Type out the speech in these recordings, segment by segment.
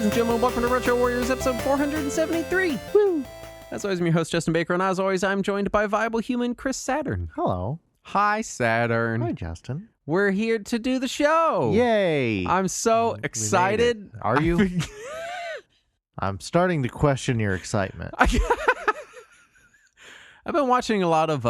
and gentlemen, welcome to Retro Warriors episode 473. Woo! As always, I'm your host, Justin Baker, and as always, I'm joined by viable human Chris Saturn. Hello. Hi, Saturn. Hi, Justin. We're here to do the show. Yay. I'm so excited. Are you? I'm starting to question your excitement. I've been watching a lot of,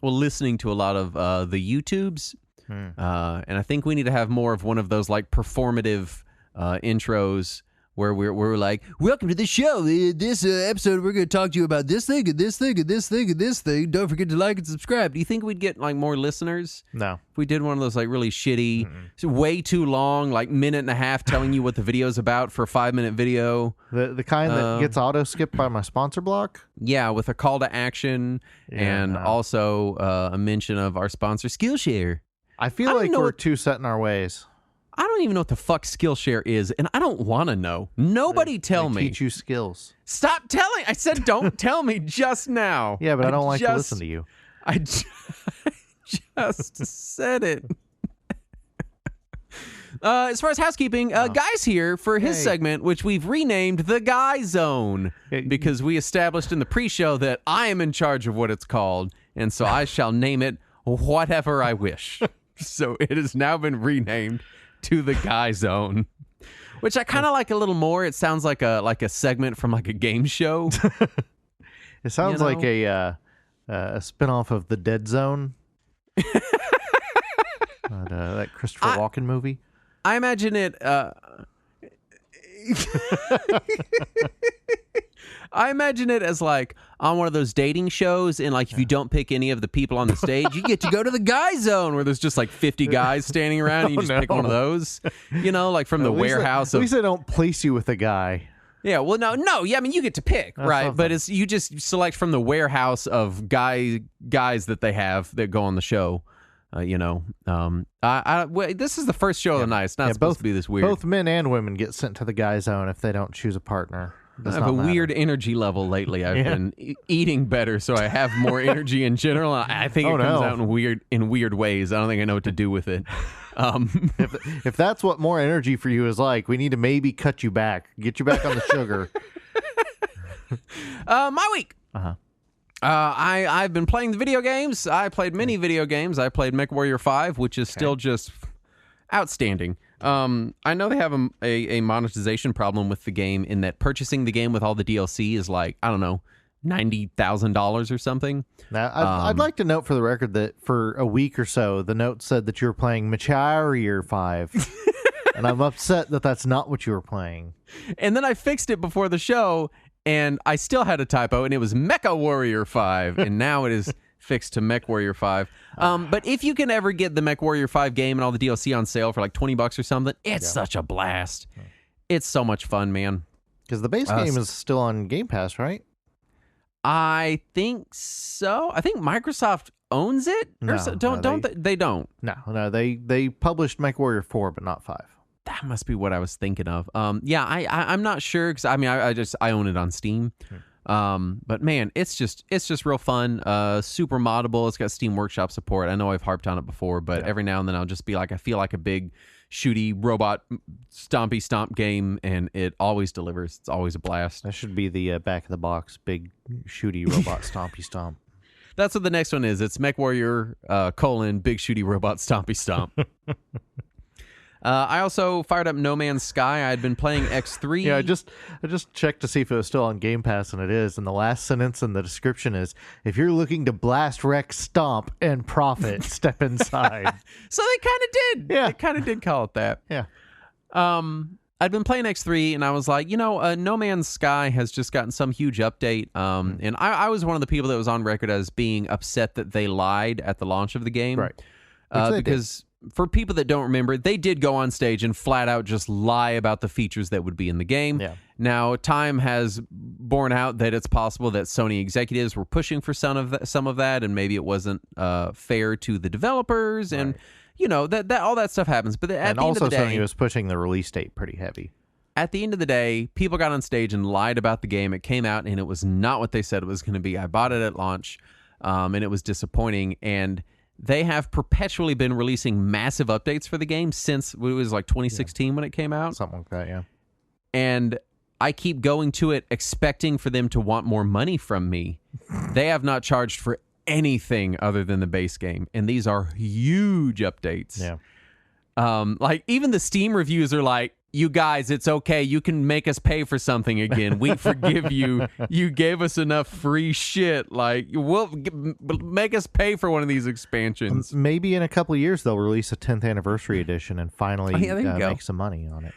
listening to a lot of the YouTubes, and I think we need to have more of one of those, like, performative intros where we're like, welcome to the show. This episode, we're going to talk to you about this thing and this thing and this thing and this thing. Don't forget to like and subscribe. Do you think we'd get, like, more listeners? No. If we did one of those, like, really shitty, way too long, like, minute and a half telling you what the video's about for a 5-minute video. The kind that gets auto-skipped by my sponsor block? Yeah, with a call to action and also a mention of our sponsor, Skillshare. I feel like we're too set in our ways. I don't even know what the fuck Skillshare is, and I don't want to know. Nobody tell me. Teach you skills. Stop telling. I said don't tell me just now. Yeah, but I don't like to listen to you. I just said it. As far as housekeeping, Guy's here for his segment, which we've renamed the Guy Zone, because we established in the pre-show that I am in charge of what it's called, and so I shall name it whatever I wish. So it has now been renamed to the Guy Zone, which I kind of like a little more. It sounds like a segment from like a game show. It sounds like a spinoff of the Dead Zone. That Christopher Walken movie. I imagine it. I imagine it as like on one of those dating shows, and like if you don't pick any of the people on the stage, you get to go to the Guy Zone where there's just like 50 guys standing around, and you just pick one of those. You know, like from the warehouse. At least they don't place you with a guy. Yeah, well, no. Yeah, I mean, you get to pick, right? Something. But it's you just select from the warehouse of guys that they have that go on the show. This is the first show of the night. It's not supposed to be this weird. Both men and women get sent to the Guy Zone if they don't choose a partner. I have a weird energy level lately. I've been eating better, so I have more energy in general. I think it comes out in weird ways. I don't think I know what to do with it. If that's what more energy for you is like, we need to maybe cut you back, get you back on the sugar. My week. I've been playing the video games. I played many video games. I played MechWarrior 5, which is still just outstanding. I know they have a monetization problem with the game in that purchasing the game with all the DLC is like, I don't know, $90,000 or something. Now, I'd like to note for the record that for a week or so, the note said that you were playing MechWarrior 5. And I'm upset that that's not what you were playing. And then I fixed it before the show, and I still had a typo, and it was Mecha Warrior 5, and now it is fixed to MechWarrior 5. But if you can ever get the MechWarrior 5 game and all the DLC on sale for like $20 or something, it's such a blast. It's so much fun, man. Because the base game is still on Game Pass, right? I think so. I think Microsoft owns it. They don't. No, they published MechWarrior 4, but not 5. That must be what I was thinking of. I'm not sure because I mean I own it on Steam. But man, it's just real fun. Super moddable. It's got Steam Workshop support. I know I've harped on it before, but every now and then I'll just be like, I feel like a big shooty robot stompy stomp game, and it always delivers. It's always a blast. That should be the back of the box, big shooty robot stompy stomp. That's what the next one is. It's MechWarrior : Big Shooty Robot Stompy Stomp. I also fired up No Man's Sky. I had been playing X3. Yeah, I just checked to see if it was still on Game Pass, and it is. And the last sentence in the description is, if you're looking to blast, wreck, stomp, and profit, step inside. So they kind of did. Yeah. They kind of did call it that. Yeah. I'd been playing X3, and I was like, No Man's Sky has just gotten some huge update. And I was one of the people that was on record as being upset that they lied at the launch of the game. Right. Because for people that don't remember, they did go on stage and flat out just lie about the features that would be in the game. Yeah. Now, time has borne out that it's possible that Sony executives were pushing for some of that, and maybe it wasn't fair to the developers, and that all that stuff happens. But at the end of the day, Sony was pushing the release date pretty heavy. At the end of the day, people got on stage and lied about the game. It came out, and it was not what they said it was going to be. I bought it at launch, and it was disappointing. And they have perpetually been releasing massive updates for the game since it was like 2016 when it came out. Something like that, yeah. and I keep going to it expecting for them to want more money from me. They have not charged for anything other than the base game, and these are huge updates. Yeah. Like even the Steam reviews are like, you guys, it's okay. You can make us pay for something again. We forgive you. You gave us enough free shit. Like, make us pay for one of these expansions. Maybe in a couple of years they'll release a 10th anniversary edition and finally go. make some money on it.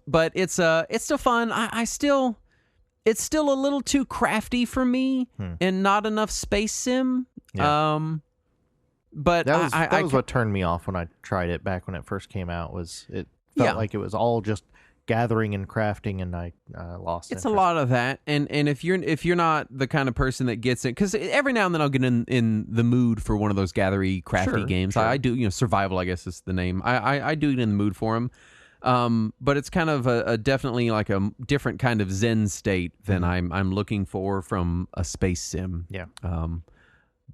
But it's still fun. It's still a little too crafty for me and not enough space sim. Yeah. But that was what turned me off when I tried it back when it first came out. Was it felt like it was all just gathering and crafting, and I lost. It's interest. A lot of that, and if you're not the kind of person that gets it, because every now and then I'll get in the mood for one of those gathery crafty games. Sure. I do, survival, I guess is the name. I do get in the mood for them. But it's kind of a definitely like a different kind of Zen state than I'm looking for from a space sim. Yeah.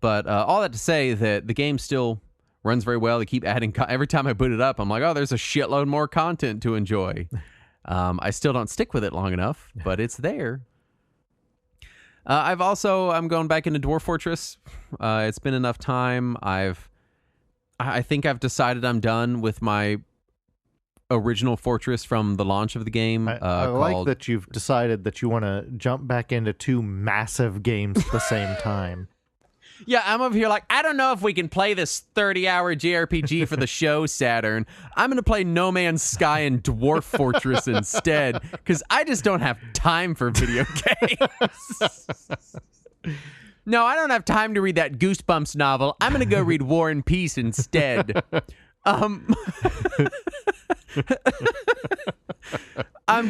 But all that to say that the game still runs very well. They keep adding every time I boot it up. I'm like, oh, there's a shitload more content to enjoy. I still don't stick with it long enough, but it's there. I'm going back into Dwarf Fortress. It's been enough time. I think I've decided I'm done with my original fortress from the launch of the game. I like that you've decided that you want to jump back into two massive games at the same time. Yeah, I'm over here like, I don't know if we can play this 30-hour JRPG for the show, Saturn. I'm going to play No Man's Sky and Dwarf Fortress instead, because I just don't have time for video games. No, I don't have time to read that Goosebumps novel. I'm going to go read War and Peace instead. I'm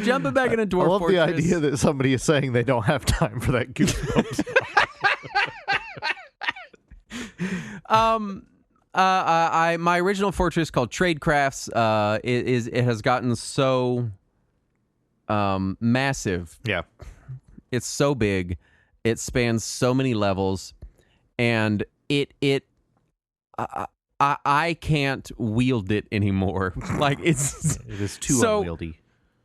jumping back into Dwarf Fortress. I love the idea that somebody is saying they don't have time for that Goosebumps novel. My original fortress called Tradecrafts it has gotten so massive. Yeah, it's so big. It spans so many levels, and I can't wield it anymore. Like it is too unwieldy.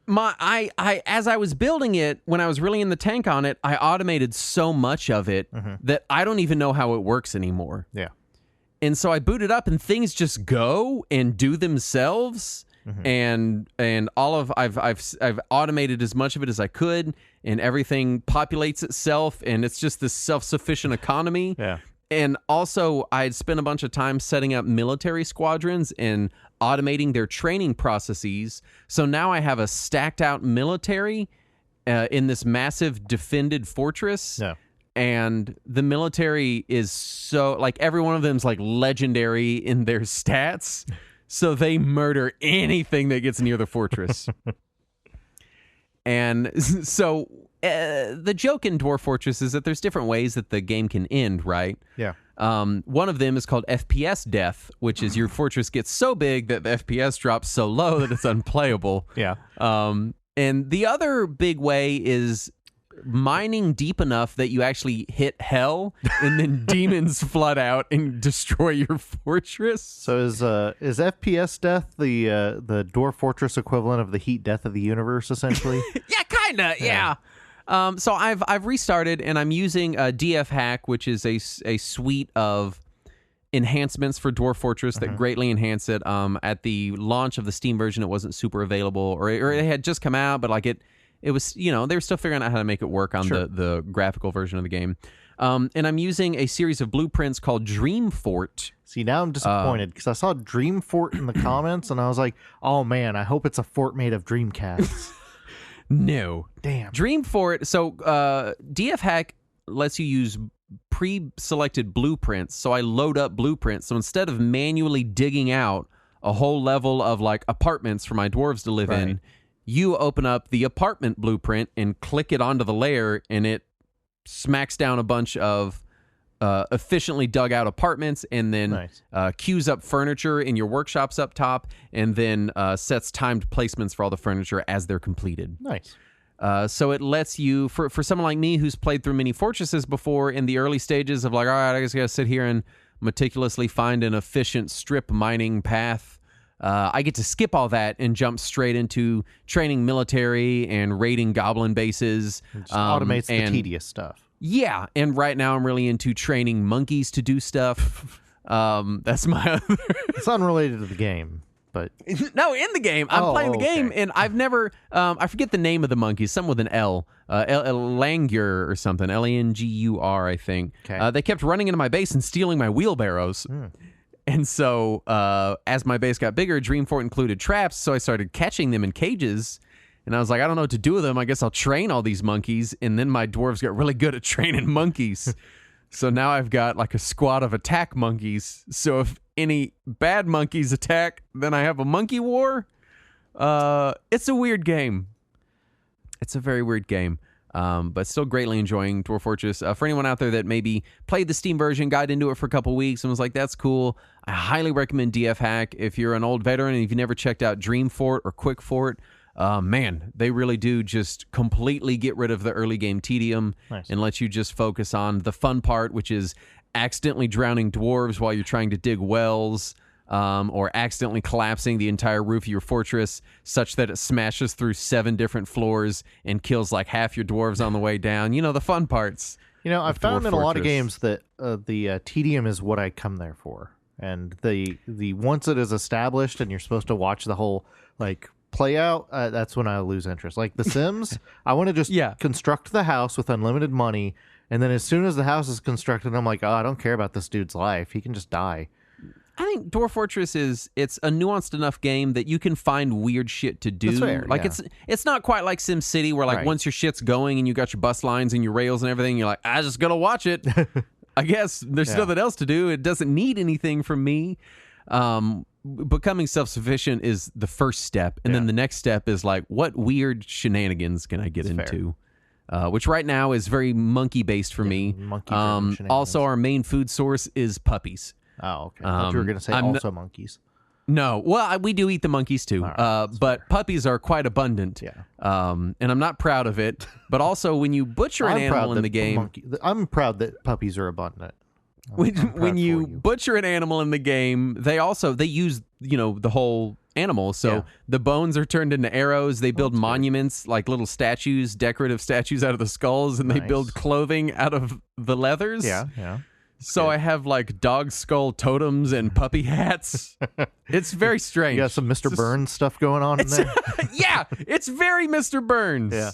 As I was building it, when I was really in the tank on it, I automated so much of it that I don't even know how it works anymore. Yeah. And so I boot it up and things just go and do themselves. And all of I've automated as much of it as I could, and everything populates itself, and it's just this self-sufficient economy. Yeah. And also, I'd spent a bunch of time setting up military squadrons and automating their training processes. So now I have a stacked out military in this massive defended fortress. Yeah. And the military is so, like, every one of them is like legendary in their stats. So they murder anything that gets near the fortress. And so the joke in Dwarf Fortress is that there's different ways that the game can end, right? Yeah. One of them is called FPS death, which is your fortress gets so big that the FPS drops so low that it's unplayable. Yeah. And the other big way is mining deep enough that you actually hit hell, and then demons flood out and destroy your fortress. So is FPS death the Dwarf Fortress equivalent of the heat death of the universe, essentially? Yeah, kinda. Yeah. So I've restarted, and I'm using DF Hack, which is a suite of enhancements for Dwarf Fortress that greatly enhance it. At the launch of the Steam version, it wasn't super available, or it had just come out, but like it was, they were still figuring out how to make it work on the graphical version of the game. And I'm using a series of blueprints called Dream Fort. See, now I'm disappointed because I saw Dream Fort in the comments, and I was like, oh man, I hope it's a fort made of Dreamcasts. No. Damn. Dream Fort. So DF Hack lets you use pre-selected blueprints. So I load up blueprints. So instead of manually digging out a whole level of like apartments for my dwarves to live in, you open up the apartment blueprint and click it onto the layer, and it smacks down a bunch of efficiently dug out apartments, and then queues up furniture in your workshops up top, and then sets timed placements for all the furniture as they're completed. Nice. So it lets you, for someone like me who's played through many fortresses before, in the early stages of like, all right, I just gotta sit here and meticulously find an efficient strip mining path I get to skip all that and jump straight into training military and raiding goblin bases. It just automates the tedious stuff. Yeah, and right now I'm really into training monkeys to do stuff. That's my other... It's unrelated to the game, but... No, in the game. I'm playing the game, and I've never... I forget the name of the monkeys, some with an L. Langur or something. Langur, I think. Okay. They kept running into my base and stealing my wheelbarrows. And so, as my base got bigger, Dreamfort included traps, so I started catching them in cages. And I was like, I don't know what to do with them. I guess I'll train all these monkeys. And then my dwarves got really good at training monkeys. So now I've got like a squad of attack monkeys. So if any bad monkeys attack, then I have a monkey war. It's a weird game. It's a very weird game. But still greatly enjoying Dwarf Fortress. For anyone out there that maybe played the Steam version, got into it for a couple weeks and was like, that's cool, I highly recommend DF Hack. If you're an old veteran and if you never checked out Dreamfort or Quickfort, man, they really do just completely get rid of the early game tedium and let you just focus on the fun part, which is accidentally drowning dwarves while you're trying to dig wells, or accidentally collapsing the entire roof of your fortress such that it smashes through 7 different floors and kills like half your dwarves on the way down. You know, the fun parts. You know, I've found in a lot of games that the tedium is what I come there for. And the once it is established and you're supposed to watch the whole, like, play out, that's when I lose interest. Like The Sims, I want to just construct the house with unlimited money, and then as soon as the house is constructed, I'm like, oh, I don't care about this dude's life. He can just die. I think Dwarf Fortress it's a nuanced enough game that you can find weird shit to do. That's fair, like it's not quite like SimCity where like once your shit's going and you got your bus lines and your rails and everything, you're like, I just gotta watch it. I guess there's nothing else to do. It doesn't need anything from me. Becoming self-sufficient is the first step, and then the next step is like, what weird shenanigans can I get into? Which right now is very monkey-based for me. Also, our main food source is puppies. Oh, okay. I thought you were going to say monkeys. No. Well, we do eat the monkeys too. Right, but puppies are quite abundant. Yeah. And I'm not proud of it. But also, when you butcher an animal in the game... I'm proud that puppies are abundant. When you butcher an animal in the game, they use, the whole animal. So the bones are turned into arrows. They build monuments, like little statues, decorative statues out of the skulls, and they build clothing out of the leathers. Yeah. So I have like dog skull totems and puppy hats. It's very strange. You got some Mr. Burns stuff going on in there. Yeah, it's very Mr. Burns. Yeah.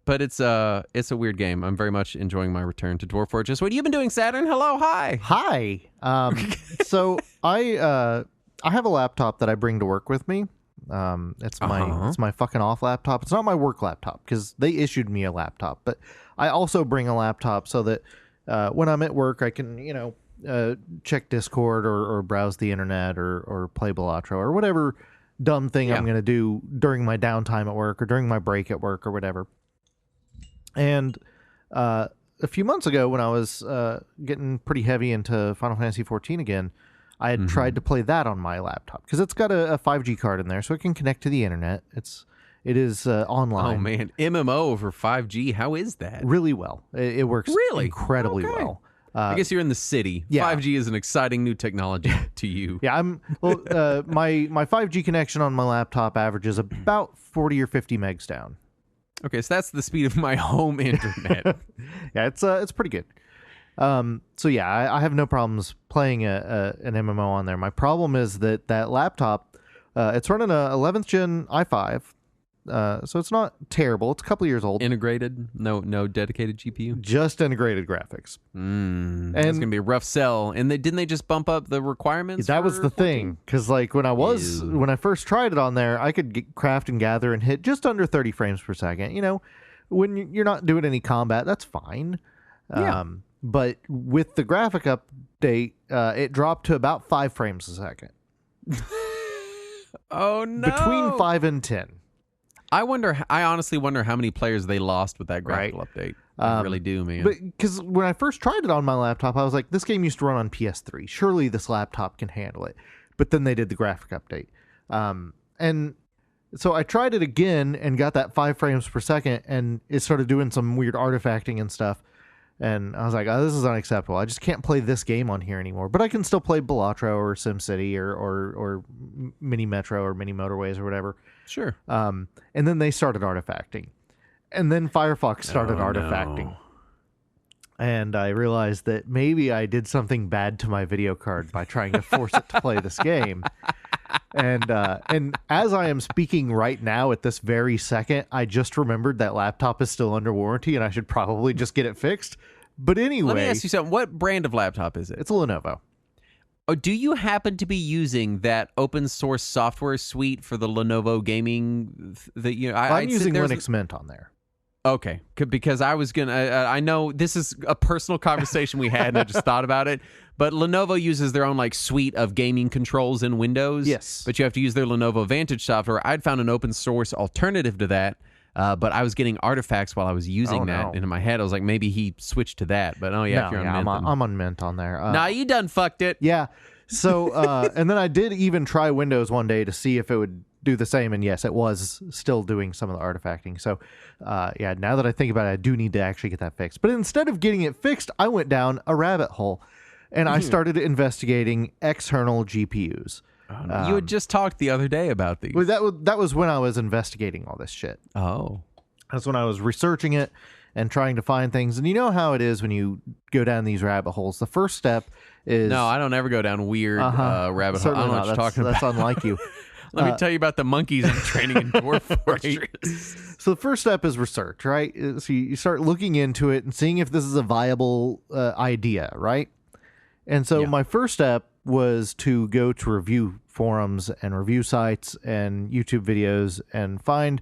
But it's a weird game. I'm very much enjoying my return to Dwarf Fortress. What have you been doing, Saturn? Hello, hi. Hi. So I have a laptop that I bring to work with me. It's my fucking off laptop. It's not my work laptop because they issued me a laptop, but I also bring a laptop so that when I'm at work, I can, check Discord or browse the internet or play Balatro or whatever dumb thing I'm going to do during my downtime at work or during my break at work or whatever. And a few months ago when I was getting pretty heavy into Final Fantasy XIV again, I had tried to play that on my laptop because it's got a 5G card in there so it can connect to the internet. It is online. Oh, man. MMO over 5G. How is that? Really well. It works incredibly well. I guess you're in the city. Yeah. 5G is an exciting new technology to you. Yeah, my 5G connection on my laptop averages about 40 or 50 megs down. Okay, so that's the speed of my home internet. Yeah, it's pretty good. So yeah, I have no problems playing an MMO on there. My problem is that laptop, it's running a 11th gen i5. So it's not terrible. It's a couple years old. Integrated? No dedicated GPU? Just integrated graphics. And it's going to be a rough sell. And didn't they just bump up the requirements? That was the thing. Because like when I first tried it on there, I could craft and gather and hit just under 30 frames per second. When you're not doing any combat, that's fine. Yeah. But with the graphic update, it dropped to about 5 frames a second. Oh, no. Between 5 and 10. I honestly wonder how many players they lost with that graphical update. I really do, man. But because when I first tried it on my laptop, I was like, this game used to run on PS3. Surely this laptop can handle it. But then they did the graphic update. And so I tried it again and got that 5 frames per second, and it started doing some weird artifacting and stuff. And I was like, oh, this is unacceptable. I just can't play this game on here anymore. But I can still play Balatro or SimCity or Mini Metro or Mini Motorways or whatever. Sure. And then they started artifacting. And then Firefox started artifacting. No. And I realized that maybe I did something bad to my video card by trying to force it to play this game. And as I am speaking right now at this very second, I just remembered that laptop is still under warranty and I should probably just get it fixed. But anyway, let me ask you something. What brand of laptop is it? It's a Lenovo. Oh, do you happen to be using that open source software suite for the Lenovo gaming? I'm using Linux Mint on there. Okay, because I was gonna. I know this is a personal conversation we had, and I just thought about it. But Lenovo uses their own like suite of gaming controls in Windows. Yes, but you have to use their Lenovo Vantage software. I'd found an open source alternative to that, but I was getting artifacts while I was using that, and in my head I was like, maybe he switched to that. But if you're on Mint, I'm on Mint on there. Nah, you done fucked it. Yeah. So and then I did even try Windows one day to see if it would do the same, and yes, it was still doing some of the artifacting. So now that I think about it, I do need to actually get that fixed. But instead of getting it fixed, I went down a rabbit hole and I started investigating external GPUs. You had just talked the other day about these. Well, that was when I was investigating all this shit. Oh, that's when I was researching it and trying to find things. And you know how it is when you go down these rabbit holes. The first step is... No, I don't ever go down weird rabbit holes. I don't know what you're talking about. That's unlike you. Let me tell you about the monkeys I'm training in Dwarf Fortress. So the first step is research, right? So you start looking into it and seeing if this is a viable idea, right? And so my first step was to go to review forums and review sites and YouTube videos and find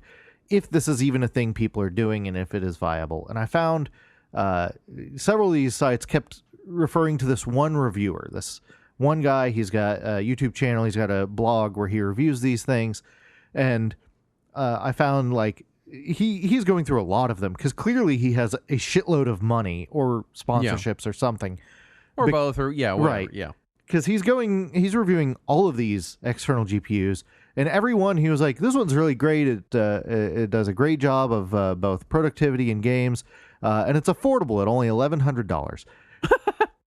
if this is even a thing people are doing and if it is viable. And I found several of these sites kept referring to this one reviewer, this one guy. He's got a YouTube channel, he's got a blog where he reviews these things, and I found like he's going through a lot of them because clearly he has a shitload of money or sponsorships or something, or both, or whatever, right? Yeah, because he's reviewing all of these external GPUs, and every one he was like, this one's really great. It does a great job of both productivity and games, and it's affordable at only $1,100.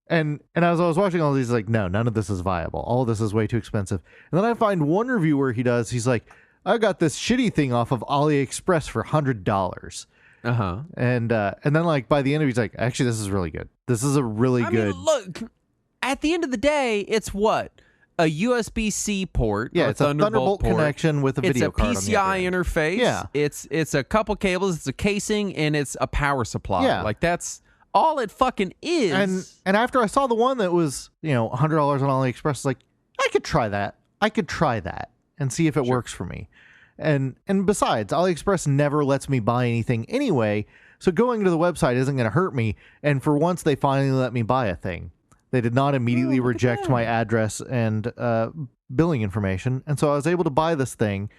And as I was watching all these, like, no, none of this is viable. All of this is way too expensive. And then I find one reviewer he's like, I got this shitty thing off of AliExpress for $100. And then like by the end of it, he's like, actually, this is really good. This is a really good. Mean, look, at the end of the day, it's what? A USB-C port. Yeah, it's a Thunderbolt connection with a video card. It's a PCI interface. Yeah. It's a couple cables, it's a casing, and it's a power supply. Yeah. Like that's all it fucking is. And after I saw the one that was, $100 on AliExpress, I was like, I could try that. And see if it works for me. And besides, AliExpress never lets me buy anything anyway, so going to the website isn't going to hurt me. And for once, they finally let me buy a thing. They did not immediately reject my address and billing information, and so I was able to buy this thing.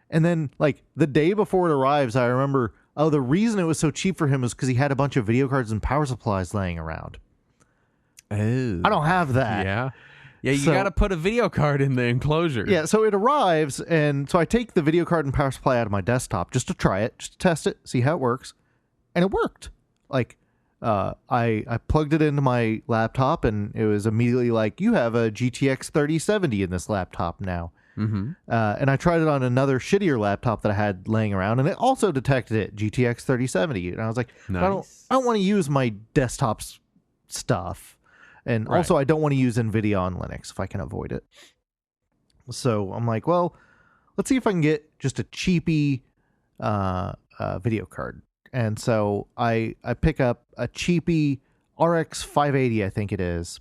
And then, like, the day before it arrives, I remember, the reason it was so cheap for him was because he had a bunch of video cards and power supplies laying around. Oh. I don't have that. Yeah. Yeah, you got to put a video card in the enclosure. Yeah, so it arrives, and so I take the video card and power supply out of my desktop just to try it, just to test it, see how it works. And it worked. Like, I plugged it into my laptop, and it was immediately like, you have a GTX 3070 in this laptop now. Mm-hmm. And I tried it on another shittier laptop that I had laying around, and it also detected it, GTX 3070. And I was like, nice. I don't want to use my desktop's stuff. And also, I don't want to use NVIDIA on Linux if I can avoid it. So I'm like, well, let's see if I can get just a cheapy video card. And so I pick up a cheapy RX 580, I think it is.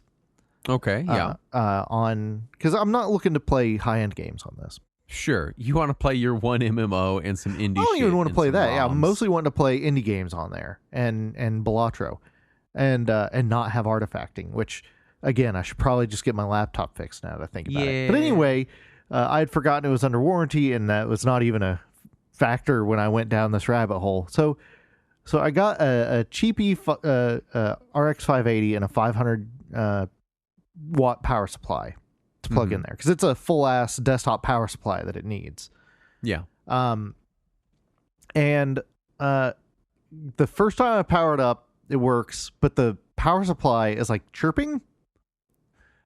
Okay, yeah. Because I'm not looking to play high-end games on this. Sure. You want to play your one MMO and some indie shit. I don't even want to play that. ROMs. Yeah, I'm mostly wanting to play indie games on there and Balatro. And not have artifacting, which, again, I should probably just get my laptop fixed now that I think about it. But anyway, I had forgotten it was under warranty, and that was not even a factor when I went down this rabbit hole. So I got a cheapy RX 580 and a 500 watt power supply to plug in there, because it's a full-ass desktop power supply that it needs. Yeah. And the first time I powered up it works, but the power supply is like chirping.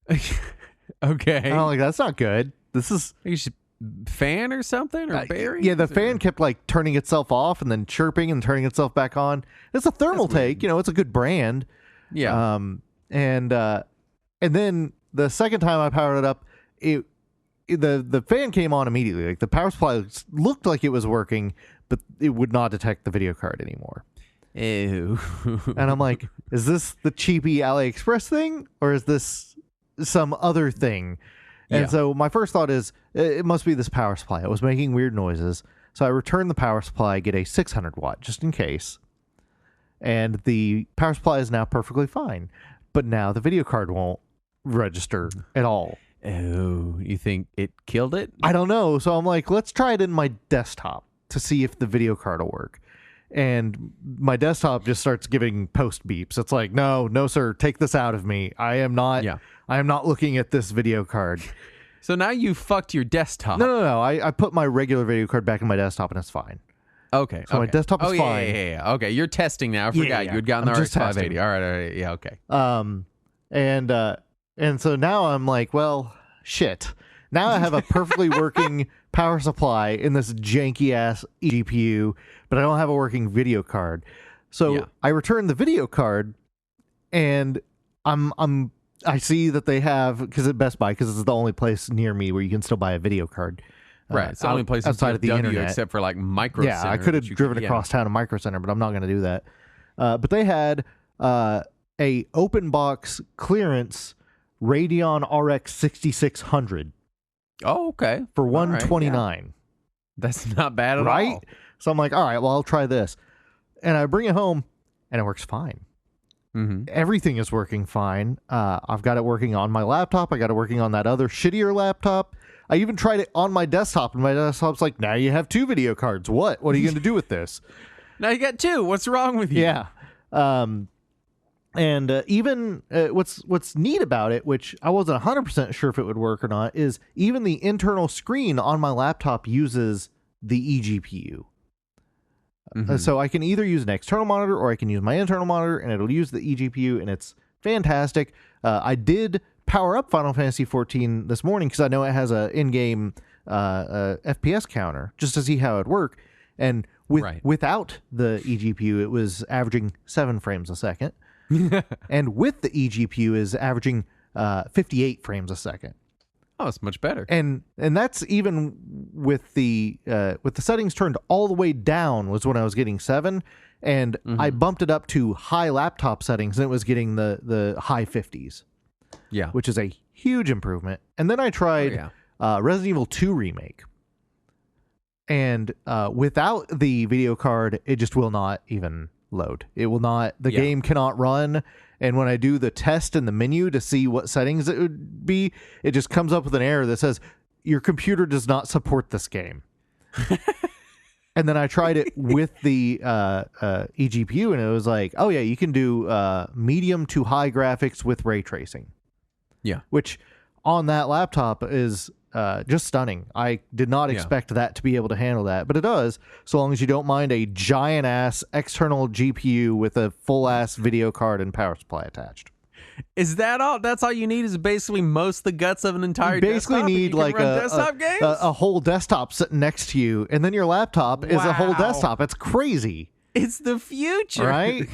Okay. And I'm like, that's not good. This is You should fan or something or bearings? yeah. The fan kept like turning itself off and then chirping and turning itself back on. It's a thermal take, it's a good brand. Yeah. And then the second time I powered it up, the fan came on immediately. Like the power supply looked like it was working, but it would not detect the video card anymore. Ew. And I'm like, is this the cheapy AliExpress thing, or is this some other thing? And so my first thought is, it must be this power supply. It was making weird noises. So I returned the power supply, get a 600 watt, just in case. And the power supply is now perfectly fine. But now the video card won't register at all. Oh, you think it killed it? I don't know. So I'm like, let's try it in my desktop to see if the video card will work. And my desktop just starts giving post beeps. It's like, no, sir, take this out of me. I am not looking at this video card. So now you fucked your desktop. No. I put my regular video card back in my desktop and it's fine. Okay. So my desktop is fine. Yeah. Okay, you're testing now. I forgot you had gotten the RX 580. All right. Yeah, okay. And so now I'm like, well, shit. Now I have a perfectly working power supply in this janky ass GPU, but I don't have a working video card. So I return the video card, and I see that they have, because at Best Buy, because it's the only place near me where you can still buy a video card. Right. It's the only place outside of the internet, except for like Micro Center. Yeah, I could have driven across town to Micro Center, but I'm not going to do that. But they had a open box clearance Radeon RX 6600. Oh, okay. For $129. Right, that's not bad at right? all. So I'm like, all right, well, I'll try this. And I bring it home, and it works fine. Mm-hmm. Everything is working fine. I've got it working on my laptop. I got it working on that other shittier laptop. I even tried it on my desktop, and my desktop's like, now you have 2 video cards. What are you going to do with this? Now you got 2. What's wrong with you? Yeah. And even what's neat about it, which I wasn't 100% sure if it would work or not, is even the internal screen on my laptop uses the eGPU. Mm-hmm. So I can either use an external monitor or I can use my internal monitor, and it'll use the eGPU, and it's fantastic. I did power up Final Fantasy XIV this morning because I know it has a in-game FPS counter just to see how it worked. And without the eGPU, it was averaging 7 frames a second. And with the eGPU is averaging 58 frames a second. Oh, it's much better. And that's even with the settings turned all the way down was when I was getting 7, and I bumped it up to high laptop settings and it was getting the high 50s. Yeah, which is a huge improvement. And then I tried Resident Evil 2 Remake, and without the video card, it just will not even load. It will not. The game cannot run. And when I do the test in the menu to see what settings it would be, it just comes up with an error that says, your computer does not support this game. And then I tried it with the eGPU, and it was like, oh, yeah, you can do medium to high graphics with ray tracing. Yeah. Which on that laptop is just stunning. I did not expect that to be able to handle that, but it does, so long as you don't mind a giant ass external GPU with a full ass video card and power supply attached. Is that all? That's all you need? Is basically most of the guts of an entire you basically desktop? Need like a whole desktop sitting next to you, and then your laptop is a whole desktop. It's crazy. It's the future, right?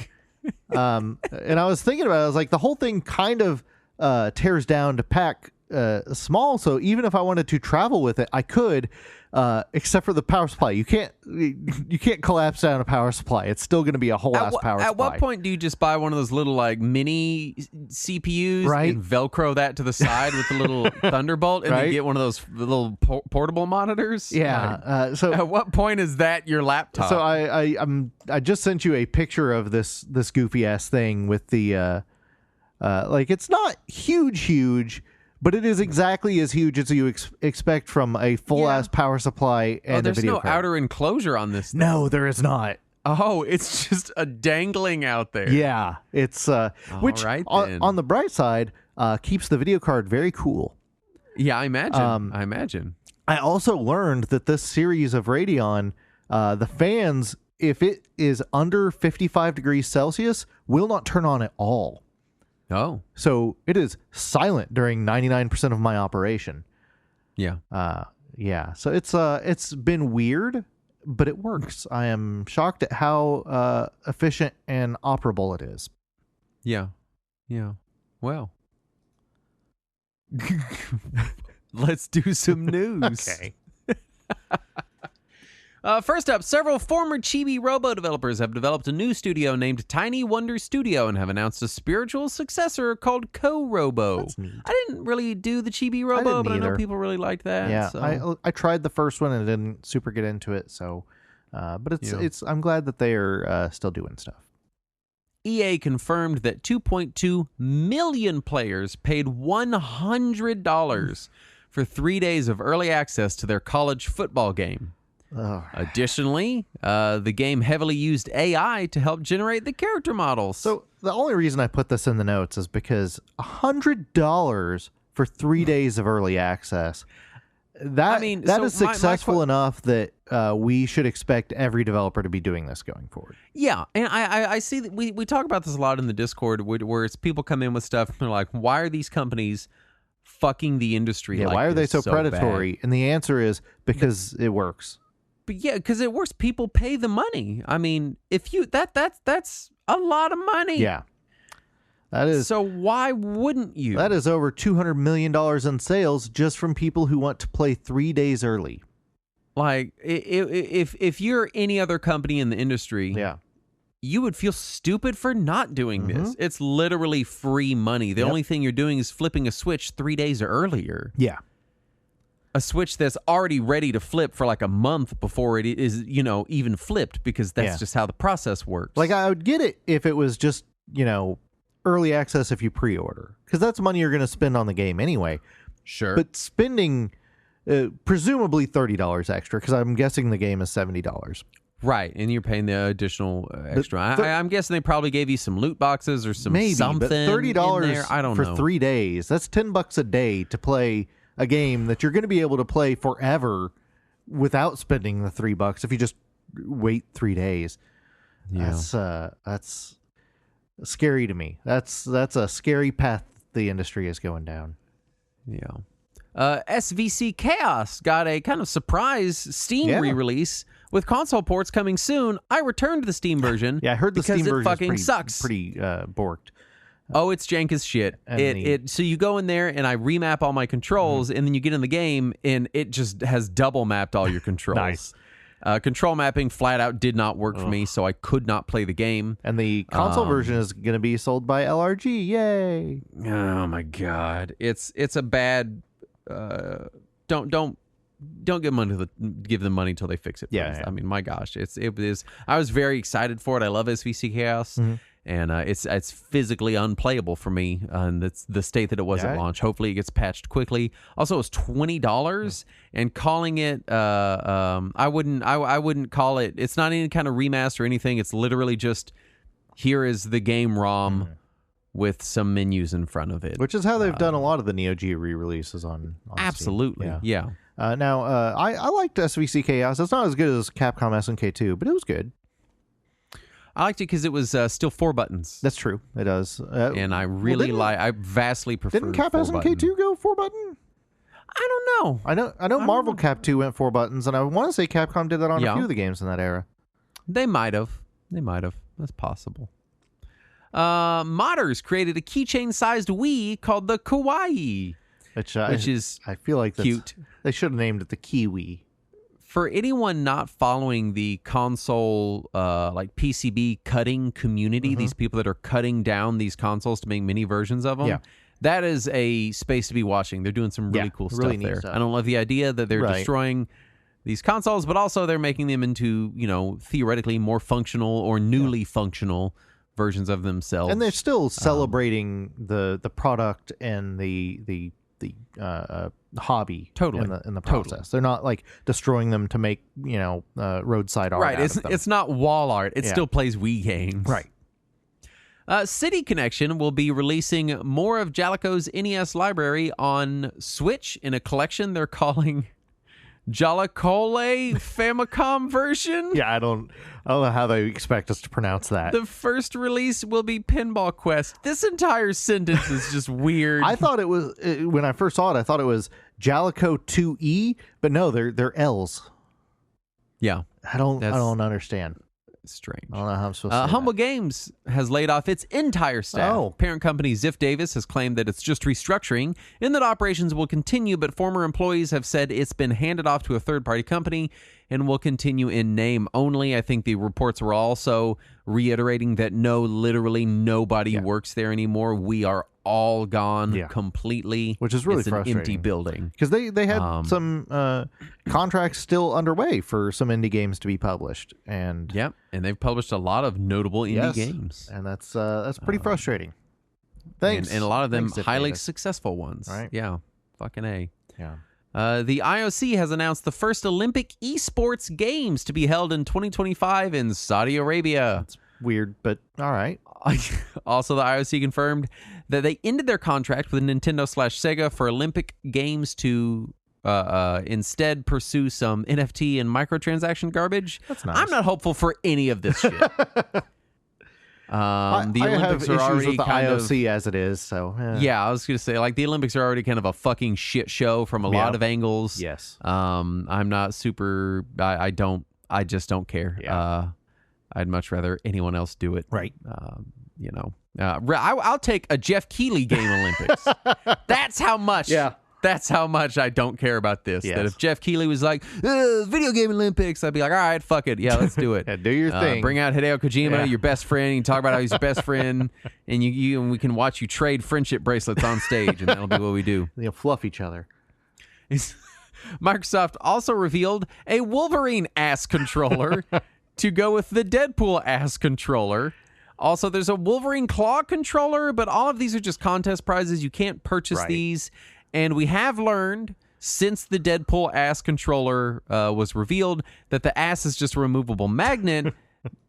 And I was thinking about it. I was like, the whole thing kind of tears down to pack small, so even if I wanted to travel with it, I could, except for the power supply. You can't collapse down a power supply. It's still going to be a whole ass power supply. At what point do you just buy one of those little like mini CPUs and Velcro that to the side with the little Thunderbolt, and then get one of those little portable monitors? Yeah. So at what point is that your laptop? So I just sent you a picture of this goofy ass thing with the like, it's not huge, but it is exactly as huge as you expect from a full-ass power supply and a video card. There's no outer enclosure on this thing. No, there is not. Oh, it's just a dangling out there. Yeah, it's which on the bright side keeps the video card very cool. Yeah, I imagine. I also learned that this series of Radeon, the fans if it is under 55 degrees Celsius, will not turn on at all. Oh. So it is silent during 99% of my operation. Yeah. Yeah. So it's been weird, but it works. I am shocked at how efficient and operable it is. Yeah. Yeah. Well. Let's do some news. Okay. First up, several former Chibi Robo developers have developed a new studio named Tiny Wonder Studio and have announced a spiritual successor called Co-Robo. That's neat. I didn't really do the Chibi Robo, but I know either. people really liked that. Yeah, so. I tried the first one and didn't super get into it. So, but it's I'm glad that they are still doing stuff. EA confirmed that 2.2 million players paid $100 for 3 days of early access to their college football game. Ugh. Additionally, the game heavily used AI to help generate the character models. So the only reason I put this in the notes is because $100 for 3 days of early access. That is successful enough that we should expect every developer to be doing this going forward. Yeah, and I see that we talk about this a lot in the Discord where it's people come in with stuff and they're like, why are these companies fucking the industry? Yeah, like why are they so predatory? Bad? And the answer is because it works. But yeah, because it works. People pay the money. I mean, if you that's a lot of money. Yeah. That is. So why wouldn't you? That is over $200 million in sales just from people who want to play 3 days early. Like, if you're any other company in the industry, yeah, you would feel stupid for not doing this. It's literally free money. The only thing you're doing is flipping a switch 3 days earlier. Yeah. A switch that's already ready to flip for like a month before it is, even flipped, because that's just how the process works. Like, I would get it if it was just, early access if you pre-order, because that's money you're going to spend on the game anyway. Sure. But spending presumably $30 extra, because I'm guessing the game is $70. Right, and you're paying the additional extra. I'm guessing they probably gave you some loot boxes or something. But $30 in there. I don't for know. 3 days. That's $10 a day to play a game that you're going to be able to play forever without spending the $3 if you just wait 3 days. Yeah. That's scary to me. That's a scary path the industry is going down. Yeah. SVC Chaos got a kind of surprise Steam re-release with console ports coming soon. I returned the Steam version. Yeah, I heard the Steam version fucking sucks. Pretty borked. Oh, it's jank as shit. So you go in there and I remap all my controls, and then you get in the game and it just has double mapped all your controls. Nice. Control mapping flat out did not work for me, so I could not play the game. And the console version is going to be sold by LRG. Yay! Oh my god, it's a bad. Don't give them money until they fix it. Yeah. I mean, my gosh, it is. I was very excited for it. I love SVC Chaos. And it's physically unplayable for me, and it's the state that it was at launch. Hopefully, it gets patched quickly. Also, it was $20, and calling it I wouldn't call it. It's not any kind of remaster or anything. It's literally just here is the game ROM with some menus in front of it, which is how they've done a lot of the Neo Geo re-releases on absolutely, Steam. Yeah. Now, I liked SVC Chaos. It's not as good as Capcom SNK 2, but it was good. I liked it because it was still 4 buttons. That's true. It does. And I really I vastly prefer. Didn't Cap SNK 2 go 4 button? I don't know. I know Marvel Cap 2 went 4 buttons, and I want to say Capcom did that on a few of the games in that era. They might have. That's possible. Modders created a keychain-sized Wii called the Kawaii, which is I feel like cute. They should have named it the Kiwi. For anyone not following the console, like PCB cutting community, these people that are cutting down these consoles to make mini versions of them, that is a space to be watching. They're doing some really cool stuff there. I don't love the idea that they're destroying these consoles, but also they're making them into, theoretically more functional or newly functional versions of themselves. And they're still celebrating the product and the hobby in the process. They're not like destroying them to make roadside art. Right, it's not wall art. It still plays Wii games. Right. City Connection will be releasing more of Jaleco's NES library on Switch in a collection they're calling Jolacole Famicom version. Yeah, I don't know how they expect us to pronounce that. The first release will be Pinball Quest. This entire sentence is just weird. I thought it was when I first saw it. I thought it was Jalico 2E, but no, they're L's. Yeah, I don't understand. Strange. I don't know how I'm supposed to say Humble that. Games has laid off its entire staff. Oh. Parent company Ziff Davis has claimed that it's just restructuring and that operations will continue, but former employees have said it's been handed off to a third-party company and will continue in name only. I think the reports were also reiterating that literally nobody works there anymore. We are all gone completely. Which is really it's frustrating. An empty building. Because they had some contracts still underway for some indie games to be published. And Yep, and they've published a lot of notable indie games. And that's pretty frustrating. Thanks. And a lot of them Thanks, Ziff highly Davis. successful ones. Right. Yeah, fucking A. Yeah. The IOC has announced the first Olympic esports games to be held in 2025 in Saudi Arabia. It's weird, but all right. Also, the IOC confirmed that they ended their contract with Nintendo/Sega for Olympic Games to instead pursue some NFT and microtransaction garbage. That's nice. I'm not hopeful for any of this shit. The I Olympics have are already issues with the kind IOC as it is, so Yeah, I was going to say, like, the Olympics are already kind of a fucking shit show from a lot of angles. Yes. I'm not super. I just don't care. Yeah. I'd much rather anyone else do it. Right. I'll take a Jeff Keighley game Olympics. That's how much. Yeah. That's how much I don't care about this. Yes. That if Jeff Keighley was like, video game Olympics, I'd be like, all right, fuck it. Yeah, let's do it. Yeah, do your thing. Bring out Hideo Kojima, your best friend. You can talk about how he's your best friend, and and we can watch you trade friendship bracelets on stage, and that'll be what we do. They'll fluff each other. Microsoft also revealed a Wolverine ass controller to go with the Deadpool ass controller. Also, there's a Wolverine claw controller, but all of these are just contest prizes. You can't purchase these. And we have learned since the Deadpool ass controller was revealed that the ass is just a removable magnet,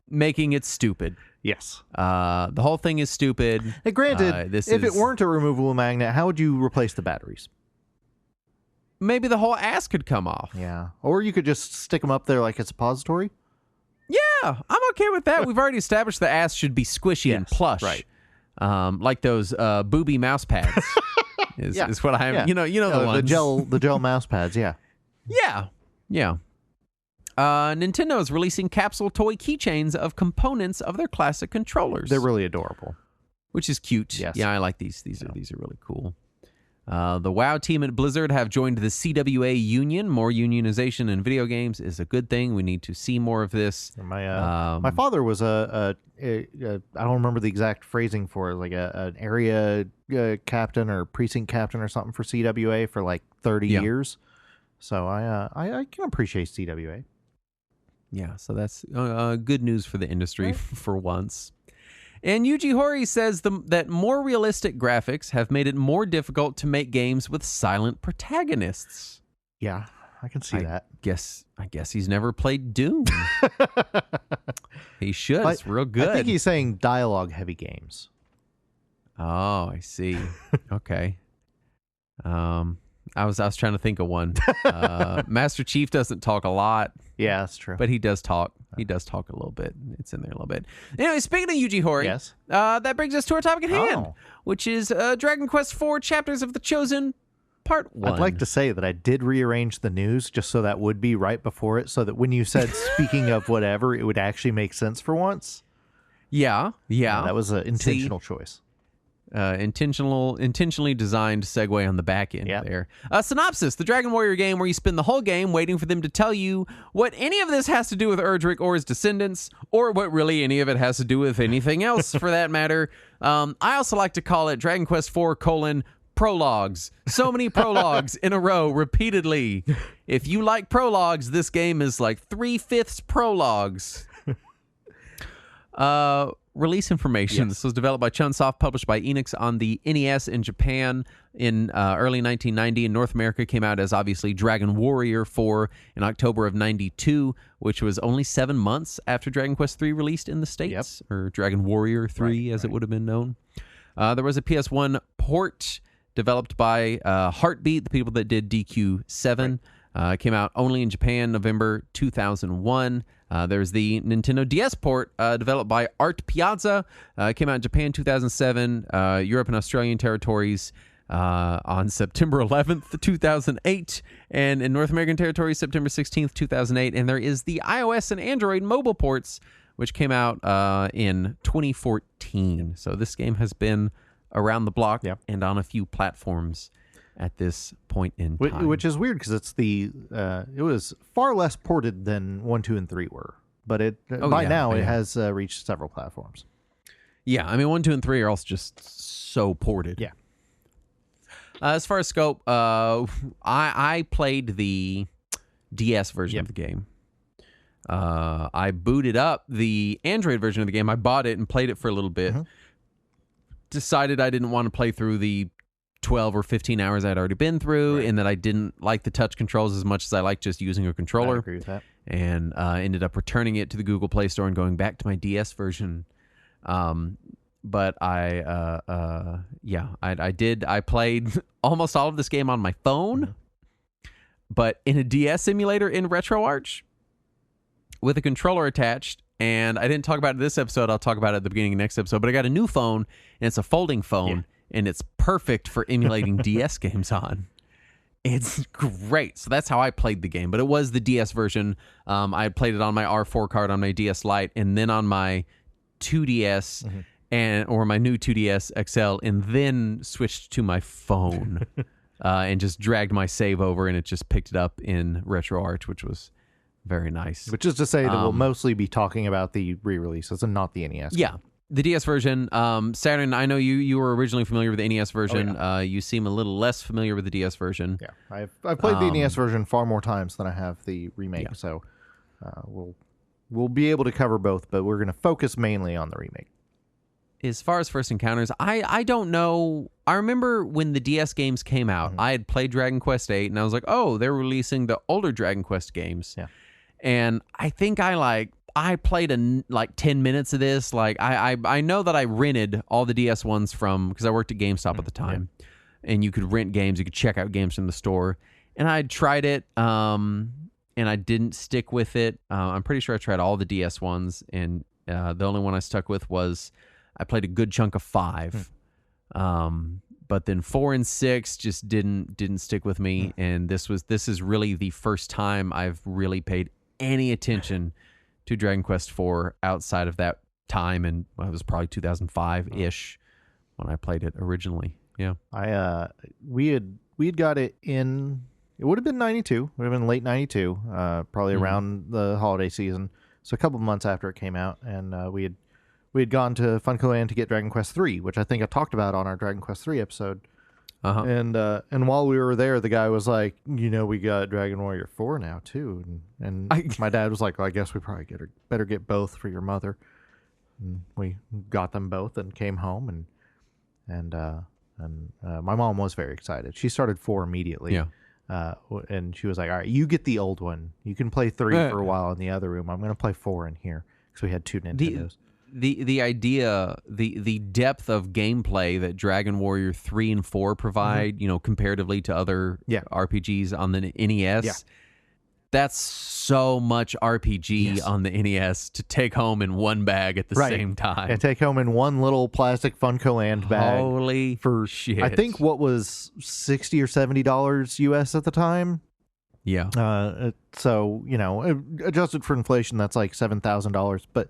making it stupid. Yes. The whole thing is stupid. Hey, granted, if it weren't a removable magnet, how would you replace the batteries? Maybe the whole ass could come off. Yeah. Or you could just stick them up there like a suppository. Yeah, I'm okay with that. We've already established the ass should be squishy and plush. Right. Like those booby mouse pads. Is what I'm. You know the ones. The gel mouse pads. Yeah. Yeah. Nintendo is releasing capsule toy keychains of components of their classic controllers. They're really adorable, which is cute. Yes. Yeah, I like these. These are really cool. The WoW team at Blizzard have joined the CWA union. More unionization in video games is a good thing. We need to see more of this. My father was I don't remember the exact phrasing for it, like an area captain or precinct captain or something for CWA for like 30 years. So I can appreciate CWA. Yeah, so that's good news for the industry for once. And Yuji Horii says that more realistic graphics have made it more difficult to make games with silent protagonists. Yeah, I can see that. I guess he's never played Doom. He should. It's real good. I think he's saying dialogue-heavy games. Oh, I see. Okay. I was trying to think of one. Master Chief doesn't talk a lot. Yeah, that's true. But he does talk. He does talk a little bit. It's in there a little bit. Anyway, speaking of Yuji Horii, yes. That brings us to our topic at hand, which is Dragon Quest IV Chapters of the Chosen, Part 1. I'd like to say that I did rearrange the news just so that would be right before it, so that when you said speaking of whatever, it would actually make sense for once. Yeah. That was an intentional choice. Intentionally designed segue on the back end there. Synopsis: the Dragon Warrior game where you spend the whole game waiting for them to tell you what any of this has to do with Erdrick or his descendants, or what really any of it has to do with anything else for that matter. I also like to call it Dragon Quest IV : prologues. So many prologues in a row repeatedly. If you like prologues, this game is like 3/5 prologues. Release information. Yes. This was developed by Chunsoft, published by Enix on the NES in Japan in early 1990. In North America, came out as obviously Dragon Warrior 4 in October of 92, which was only 7 months after Dragon Quest III released in the States, or Dragon Warrior 3 as it would have been known. There was a PS1 port developed by Heartbeat, the people that did DQ7. Came out only in Japan, November 2001. There's the Nintendo DS port developed by Art Piazza. Came out in Japan 2007, Europe and Australian territories on September 11th, 2008, and in North American territories, September 16th, 2008. And there is the iOS and Android mobile ports, which came out in 2014. So this game has been around the block and on a few platforms at this point in time. Which is weird because it's it was far less ported than 1, 2, and 3 were. But it has reached several platforms. Yeah, I mean 1, 2, and 3 are also just so ported. Yeah. As far as scope, I played the DS version of the game. I booted up the Android version of the game. I bought it and played it for a little bit. Decided I didn't want to play through the 12 or 15 hours I'd already been through, and that I didn't like the touch controls as much as I like just using a controller. I agree with that. And ended up returning it to the Google Play Store and going back to my DS version. But I played almost all of this game on my phone, but in a DS emulator in RetroArch with a controller attached. And I didn't talk about it this episode. I'll talk about it at the beginning of next episode. But I got a new phone, and it's a folding phone, and it's perfect for emulating DS games on. It's great. So that's how I played the game. But it was the DS version. I had played it on my R4 card on my DS Lite, and then on my 2DS or my new 2DS XL, and then switched to my phone and just dragged my save over, and it just picked it up in RetroArch, which was very nice. Which is to say that we'll mostly be talking about the re-releases and not the NES. Yeah, the DS version. Saturn, I know you were originally familiar with the NES version. Oh, yeah. You seem a little less familiar with the DS version. Yeah, I've played the NES version far more times than I have the remake, so we'll be able to cover both, but we're going to focus mainly on the remake. As far as first encounters, I don't know. I remember when the DS games came out, I had played Dragon Quest VIII, and I was like, oh, they're releasing the older Dragon Quest games. Yeah. And I think I played like 10 minutes of this. Like I know that I rented all the DS ones because I worked at GameStop at the time, and you could rent games, you could check out games from the store. And I tried it, and I didn't stick with it. I'm pretty sure I tried all the DS ones, and the only one I stuck with was I played a good chunk of 5. But then 4 and 6 just didn't stick with me. And this is really the first time I've really paid any attention to Dragon Quest IV outside of that time, and it was probably 2005-ish when I played it originally. Yeah. We had got it in, it would have been 92, would have been late 92, probably around the holiday season. So a couple months after it came out, and we had gone to Funko Land to get Dragon Quest III, which I think I talked about on our Dragon Quest III episode. And while we were there, the guy was like, we got Dragon Warrior 4 now too, and my dad was like, well, I guess we probably better get both for your mother. And we got them both and came home, and my mom was very excited. She started 4 immediately. Yeah. And she was like, all right, you get the old one. You can play 3 for a while in the other room. I'm going to play 4 in here, because we had 2 Nintendos. The idea, the depth of gameplay that Dragon Warrior 3 and 4 provide, comparatively to other RPGs on the NES, that's so much RPG on the NES to take home in one bag at the same time. And take home in one little plastic Funko Land bag. Holy shit. I think what was $60 or $70 US at the time. Yeah. So, adjusted for inflation, that's like $7,000. But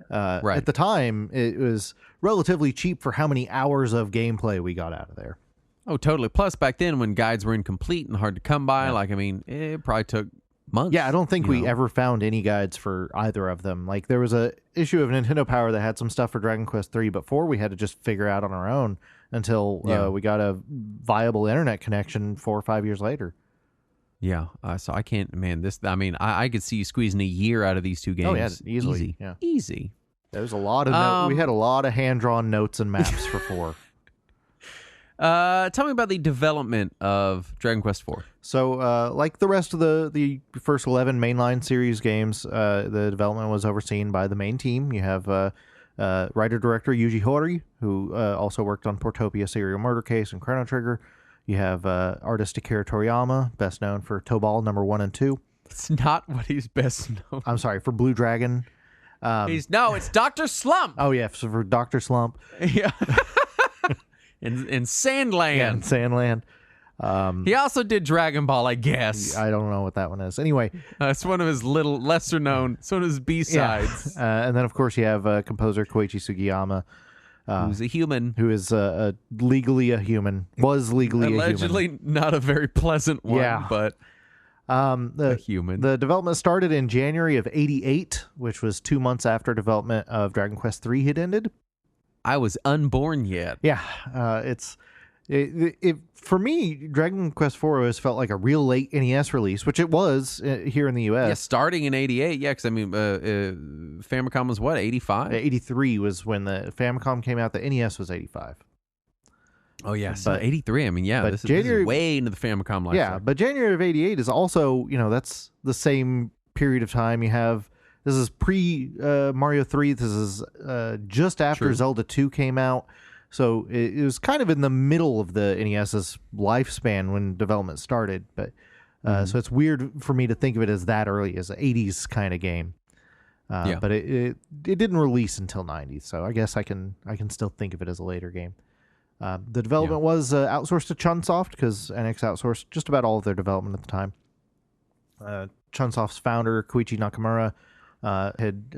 at the time, it was relatively cheap for how many hours of gameplay we got out of there. Oh, totally. Plus, back then, when guides were incomplete and hard to come by, it probably took months. Yeah, I don't think we ever found any guides for either of them. Like, there was a issue of Nintendo Power that had some stuff for Dragon Quest 3, but 4 we had to just figure out on our own until we got a viable internet connection 4 or 5 years later. Yeah, so I can't, I could see you squeezing a year out of these 2 games. Oh, yeah, easily. Easy. There was a lot of we had a lot of hand-drawn notes and maps for 4. Tell me about the development of Dragon Quest IV. So, like the rest of the first 11 mainline series games, the development was overseen by the main team. You have writer-director Yuji Horii, who also worked on Portopia Serial Murder Case and Chrono Trigger. You have artist Akira Toriyama, best known for Tobal number 1 and 2. It's not what he's best known. I'm sorry, for Blue Dragon. It's Dr. Slump. Oh yeah, so for Dr. Slump. Yeah. in Sandland. Yeah, in Sandland. He also did Dragon Ball, I guess. I don't know what that one is. Anyway, it's one of his lesser known. It's one of his B-sides. Yeah. And then of course you have composer Koichi Sugiyama, who's a human, who is legally a human. Was legally allegedly a human. Not a very pleasant one, yeah. but a human. The development started in January of '88, which was 2 months after development of Dragon Quest III had ended. I was unborn yet. Yeah, for me, Dragon Quest IV always felt like a real late NES release, which it was here in the U.S. Yeah, starting in '88. Yeah, because I mean, Famicom was what, '85? '83 was when the Famicom came out. The NES was '85. Oh yeah, so '83. I mean, yeah, this is way into the Famicom life. Yeah, but January of '88 is also, that's the same period of time. You have, this is pre Mario 3. This is just after Zelda 2 came out. So it was kind of in the middle of the NES's lifespan when development started. But so it's weird for me to think of it as that early, as an 80s kind of game. But it didn't release until '90. So I guess I can still think of it as a later game. The development was outsourced to Chunsoft because NX outsourced just about all of their development at the time. Chunsoft's founder, Koichi Nakamura, had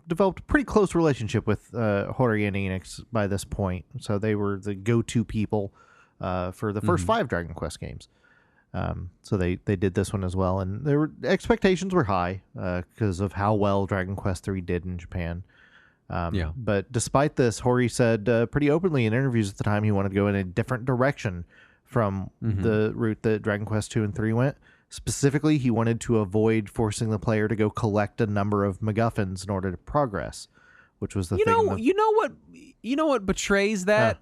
developed a pretty close relationship with Horii and Enix by this point. So they were the go-to people for the first 5 Dragon Quest games. So they did this one as well. And expectations were high because of how well Dragon Quest III did in Japan. But despite this, Horii said pretty openly in interviews at the time he wanted to go in a different direction from the route that Dragon Quest 2 and 3 went. Specifically, he wanted to avoid forcing the player to go collect a number of MacGuffins in order to progress, which was the thing. You know what betrays that?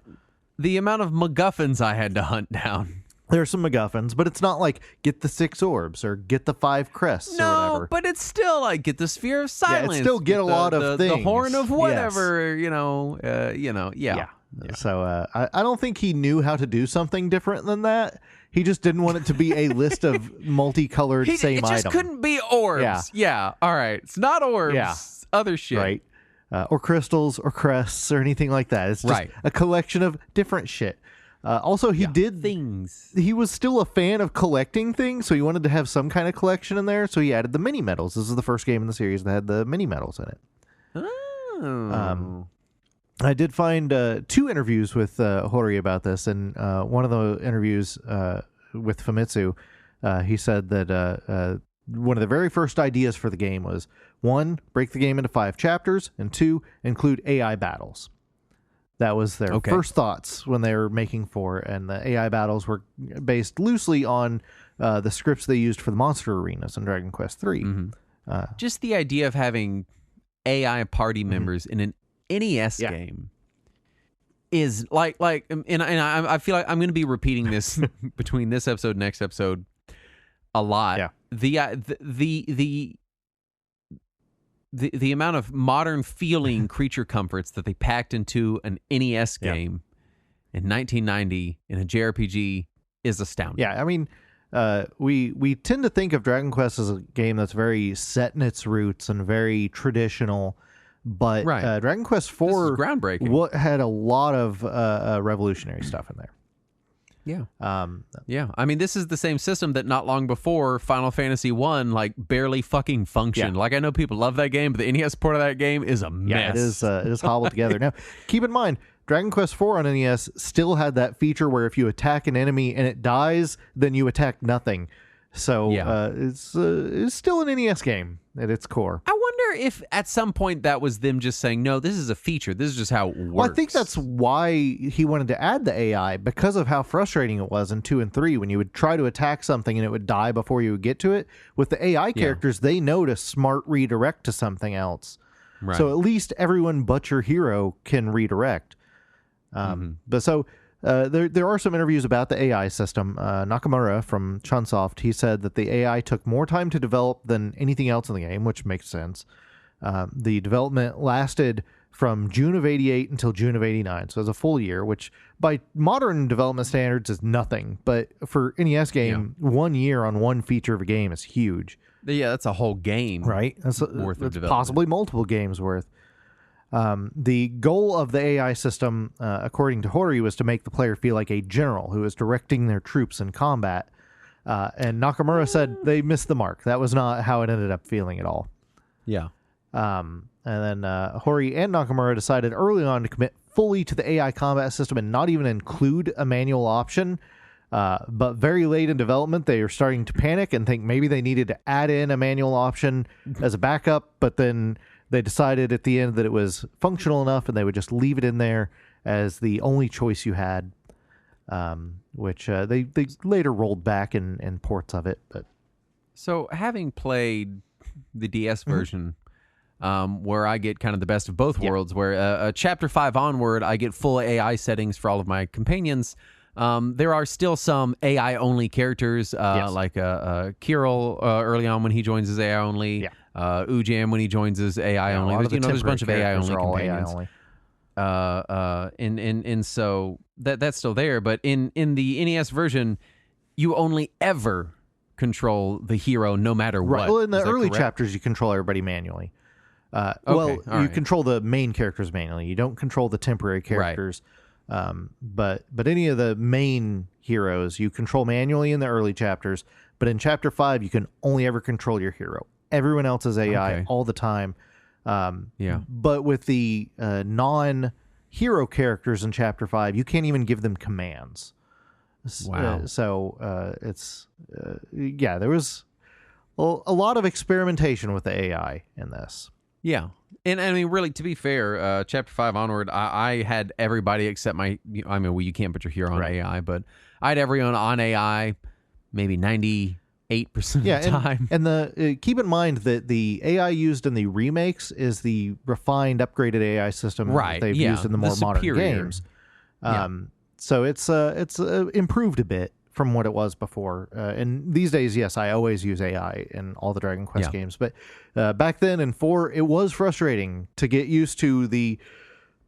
The amount of MacGuffins I had to hunt down. There are some MacGuffins, but it's not like get the 6 orbs or get the 5 crests or whatever. No, but it's still like get the Sphere of Silence. Yeah, it's still get a lot of things. The Horn of whatever, Yeah. So I don't think he knew how to do something different than that. He just didn't want it to be a list of multicolored same item. It just couldn't be orbs. Yeah. All right. It's not orbs. Yeah. Other shit. Right. Or crystals or crests or anything like that. It's just a collection of different shit. Also, he did things. He was still a fan of collecting things, so he wanted to have some kind of collection in there. So he added the mini medals. This is the first game in the series that had the mini medals in it. Oh. I did find 2 interviews with Horii about this, and one of the interviews with Famitsu, he said that one of the very first ideas for the game was 1, break the game into 5 chapters, and 2, include AI battles. That was their first thoughts when they were making 4, and the AI battles were based loosely on the scripts they used for the monster arenas in Dragon Quest III. Just the idea of having AI party members in an NES game is like, and I feel like I'm going to be repeating this between this episode and next episode a lot. Yeah. The amount of modern feeling creature comforts that they packed into an NES game in 1990 in a JRPG is astounding. Yeah, I mean, we tend to think of Dragon Quest as a game that's very set in its roots and very traditional, but Dragon Quest IV groundbreaking. Had a lot of revolutionary stuff in there. Yeah. I mean, this is the same system that not long before Final Fantasy 1 like barely fucking functioned. Like, I know people love that game, but the NES port of that game is a mess. Yeah, it is hobbled together. Now, keep in mind, Dragon Quest IV on NES still had that feature where if you attack an enemy and it dies, then you attack nothing. So it's still an NES game at its core. I wonder if at some point that was them just saying, no, this is a feature. This is just how it works. Well, I think that's why he wanted to add the AI, because of how frustrating it was in 2 and 3 when you would try to attack something and it would die before you would get to it. With the AI characters, they know to smart redirect to something else. Right. So at least everyone but your hero can redirect. But so... there are some interviews about the AI system. Nakamura from Chunsoft, he said that the AI took more time to develop than anything else in the game, which makes sense. The development lasted from June of 88 until June of 89. So it's a full year, which by modern development standards is nothing. But for NES game, 1 year on one feature of a game is huge. Yeah, that's a whole game. Right? That's development. Possibly multiple games worth. The goal of the AI system, according to Hori, was to make the player feel like a general who is directing their troops in combat. And Nakamura said they missed the mark. That was not how it ended up feeling at all. Yeah. And then Hori and Nakamura decided early on to commit fully to the AI combat system and not even include a manual option. But very late in development, they are starting to panic and think maybe they needed to add in a manual option as a backup, but then they decided at the end that it was functional enough and they would just leave it in there as the only choice you had, which they later rolled back in ports of it. But so having played the DS version, where I get kind of the best of both worlds, where Chapter 5 onward, I get full AI settings for all of my companions. There are still some AI-only characters, like Kirill early on when he joins his AI-only. Yeah. Ujam when he joins his AI-only. There's a bunch of AI-only companions. And so that's still there. But in the NES version, you only ever control the hero no matter what. Well, in the early chapters, you control everybody manually. You control the main characters manually. You don't control the temporary characters. Right. But any of the main heroes you control manually in the early chapters. But in Chapter 5, you can only ever control your hero. Everyone else is AI all the time. But with the non-hero characters in Chapter 5, you can't even give them commands. Wow. There was a lot of experimentation with the AI in this. Yeah. And I mean, really, to be fair, Chapter 5 onward, I had everybody except you can't put your hero on AI, but I had everyone on AI maybe 98% of the time. And keep in mind that the AI used in the remakes is the refined, upgraded AI system that they've used in the more modern games. So it's improved a bit from what it was before. And these days, yes, I always use AI in all the Dragon Quest games. But back then in 4, it was frustrating to get used to the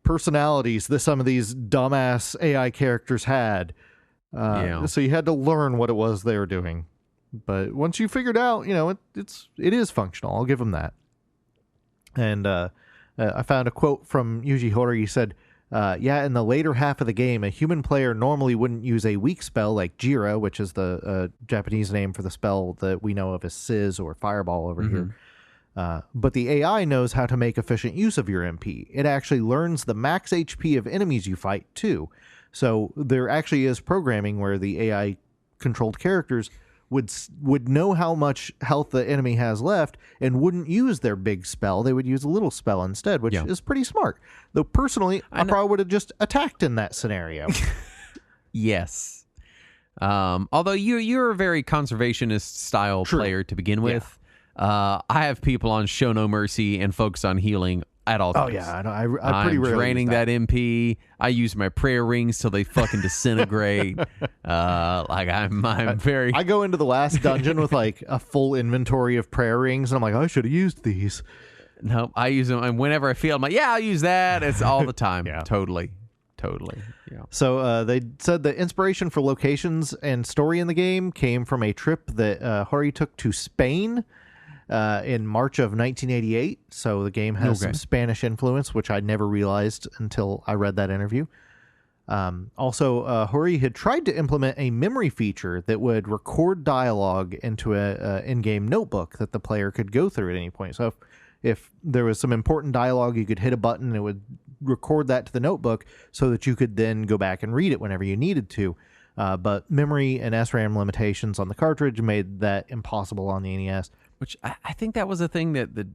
personalities that some of these dumbass AI characters had. So you had to learn what it was they were doing. But once you figured out, it is functional. I'll give them that. And I found a quote from Yuji Horii. He said, in the later half of the game, a human player normally wouldn't use a weak spell like Jira, which is the Japanese name for the spell that we know of as Sizz or Fireball over here. But the AI knows how to make efficient use of your MP. It actually learns the max HP of enemies you fight, too. So there actually is programming where the AI-controlled characters would know how much health the enemy has left and wouldn't use their big spell. They would use a little spell instead, which is pretty smart. Though personally, I probably would have just attacked in that scenario. Yes. Although you're a very conservationist style player to begin with. I have people on Show No Mercy and focus on healing at all times. Oh yeah, I pretty rarely draining that MP. I use my prayer rings till they fucking disintegrate. I'm very. I go into the last dungeon with like a full inventory of prayer rings, and I'm like, I should have used these. No, I use them, and whenever I feel, I'm like, I'll use that. It's all the time. Totally. Yeah. So they said the inspiration for locations and story in the game came from a trip that Hori took to Spain. In March of 1988, so the game has some Spanish influence, which I never realized until I read that interview. Also, Hori had tried to implement a memory feature that would record dialogue into a in-game notebook that the player could go through at any point. So if there was some important dialogue, you could hit a button and it would record that to the notebook so that you could then go back and read it whenever you needed to. But memory and SRAM limitations on the cartridge made that impossible on the NES. Which I think that was a thing that the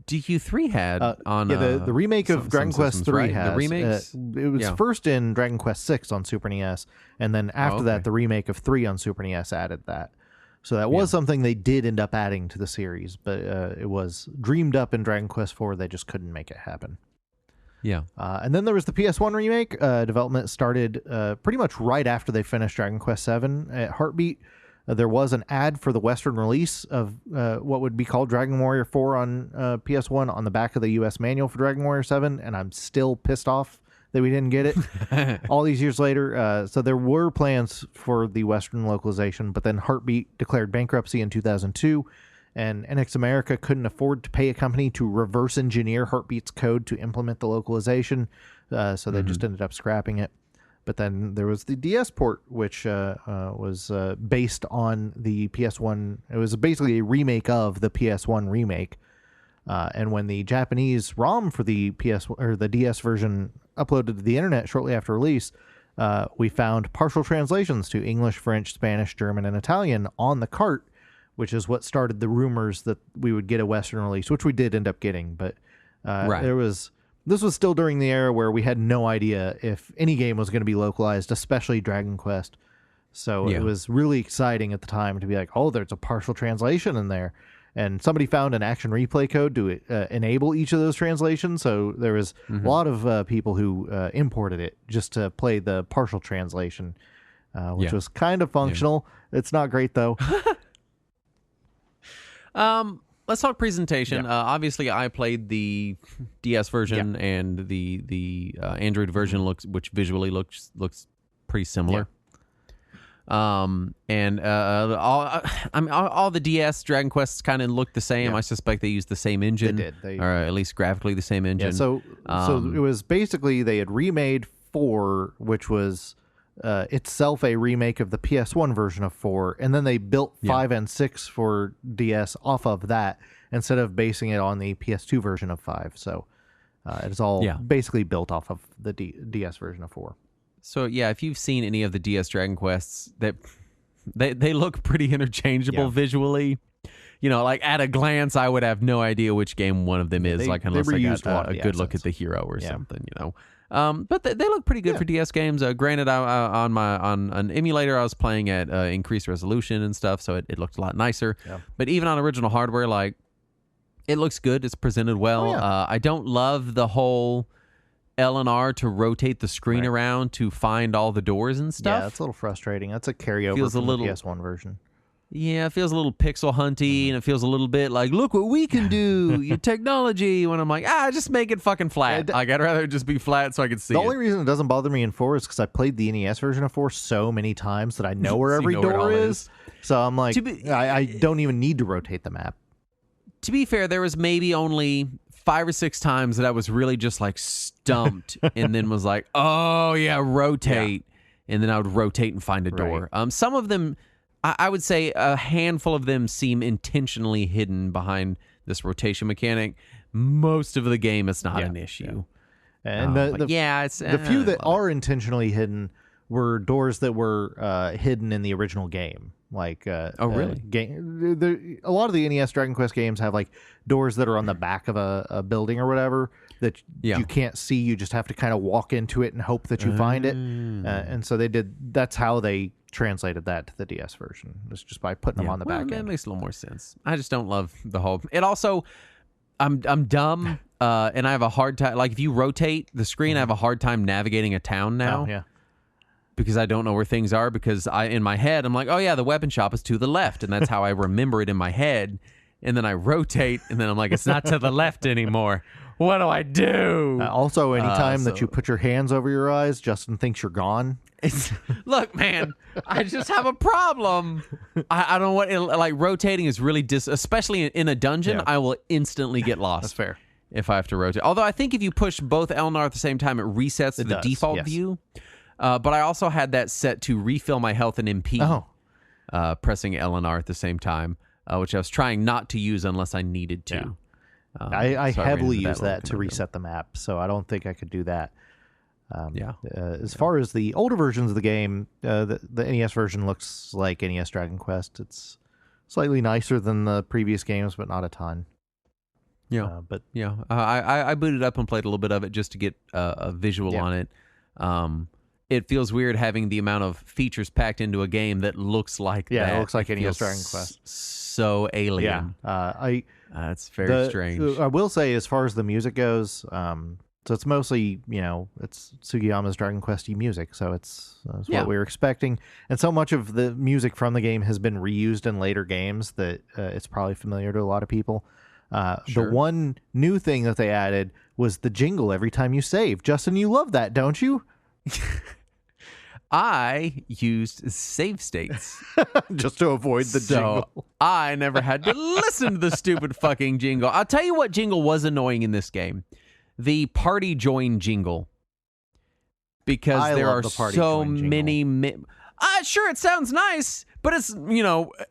DQ3 had on the remake of Dragon Quest 3 right? has. The remakes? It was first in Dragon Quest 6 on Super NES, and then after that, the remake of 3 on Super NES added that. So that was something they did end up adding to the series, but it was dreamed up in Dragon Quest 4. They just couldn't make it happen. Yeah. And then there was the PS1 remake. Development started pretty much right after they finished Dragon Quest 7 at Heartbeat. there was an ad for the Western release of what would be called Dragon Warrior 4 on PS1 on the back of the U.S. manual for Dragon Warrior 7, and I'm still pissed off that we didn't get it all these years later. So there were plans for the Western localization, but then Heartbeat declared bankruptcy in 2002, and NX America couldn't afford to pay a company to reverse engineer Heartbeat's code to implement the localization, so they just ended up scrapping it. But then there was the DS port, which was based on the PS1. It was basically a remake of the PS1 remake. And when the Japanese ROM for the the DS version uploaded to the internet shortly after release, we found partial translations to English, French, Spanish, German, and Italian on the cart, which is what started the rumors that we would get a Western release, which we did end up getting. But this was still during the era where we had no idea if any game was going to be localized, especially Dragon Quest. So it was really exciting at the time to be like, oh, there's a partial translation in there. And somebody found an action replay code to enable each of those translations. So there was a lot of people who imported it just to play the partial translation, which was kind of functional. It's not great, though. Let's talk presentation. Obviously, I played the DS version, and the Android version which visually looks pretty similar. And all the DS Dragon Quests kind of look the same. I suspect they used the same engine. They did, or at least graphically the same engine. Yeah, so it was basically they had remade 4, which was itself a remake of the PS1 version of 4, and then they built 5 and 6 for DS off of that instead of basing it on the PS2 version of 5. So it's all basically built off of the DS version of 4. So if you've seen any of the DS Dragon Quests, they look pretty interchangeable visually. You know, like at a glance, I would have no idea which game one of them is, unless I got a good look at the hero or something. You know, but they look pretty good for DS games. Granted, on an emulator, I was playing at increased resolution and stuff, so it looked a lot nicer. Yeah. But even on original hardware, it looks good. It's presented well. I don't love the whole L and R to rotate the screen around to find all the doors and stuff. Yeah, it's a little frustrating. That's a carryover from the PS1 version. Yeah, it feels a little pixel hunty, and it feels a little bit like, look what we can do, your technology. When I'm like, just make it fucking flat. I'd rather just be flat so I can see The only reason it doesn't bother me in 4 is because I played the NES version of 4 so many times that I know where every door is. So I'm like, I don't even need to rotate the map. To be fair, there was maybe only 5 or 6 times that I was really just stumped and then was like, oh yeah, rotate. Yeah. And then I would rotate and find a door. Some of them, I would say a handful of them seem intentionally hidden behind this rotation mechanic. Most of the game, it's not an issue. Yeah. And the few that are intentionally hidden were doors that were hidden in the original game. Really? A lot of the NES Dragon Quest games have doors that are on the back of a building or whatever that you can't see. You just have to kind of walk into it and hope that you find it. And so that's how they translated that to the DS version. It's just by putting them on the back end. That makes a little more sense. I just don't love the whole. It also, I'm dumb, and I have a hard time. If you rotate the screen, I have a hard time navigating a town now. Oh, yeah. Because I don't know where things are, because in my head, I'm like, oh yeah, the weapon shop is to the left, and that's how I remember it in my head. And then I rotate, and then I'm like, it's not to the left anymore. What do I do? Also, anytime that you put your hands over your eyes, Justin thinks you're gone. Look, man, I just have a problem. I don't know what, rotating is really, especially in a dungeon, I will instantly get lost. That's fair. If I have to rotate. Although I think if you push both L and R at the same time, it resets to the default view. But I also had that set to refill my health and MP, pressing L and R at the same time, which I was trying not to use unless I needed to. Yeah. I heavily use that to reset the map, so I don't think I could do that. As far as the older versions of the game, the NES version looks like NES Dragon Quest. It's slightly nicer than the previous games, but not a ton. Yeah, I booted up and played a little bit of it just to get a visual on it. It feels weird having the amount of features packed into a game that looks like that. Yeah, it looks like NES Dragon Quest. So alien. Yeah, it's very strange. I will say, as far as the music goes, So it's mostly, it's Sugiyama's Dragon Quest music, so it's Yeah. what we were expecting. And so much of the music from the game has been reused in later games that it's probably familiar to a lot of people. Sure. The one new thing that they added was the jingle every time you save. Justin, you love that, don't you? I used save states. Just to avoid the jingle. I never had to listen to the stupid fucking jingle. I'll tell you what jingle was annoying in this game. The party join jingle. Because I there love are the party so join jingle. many... sure, it sounds nice, but it's,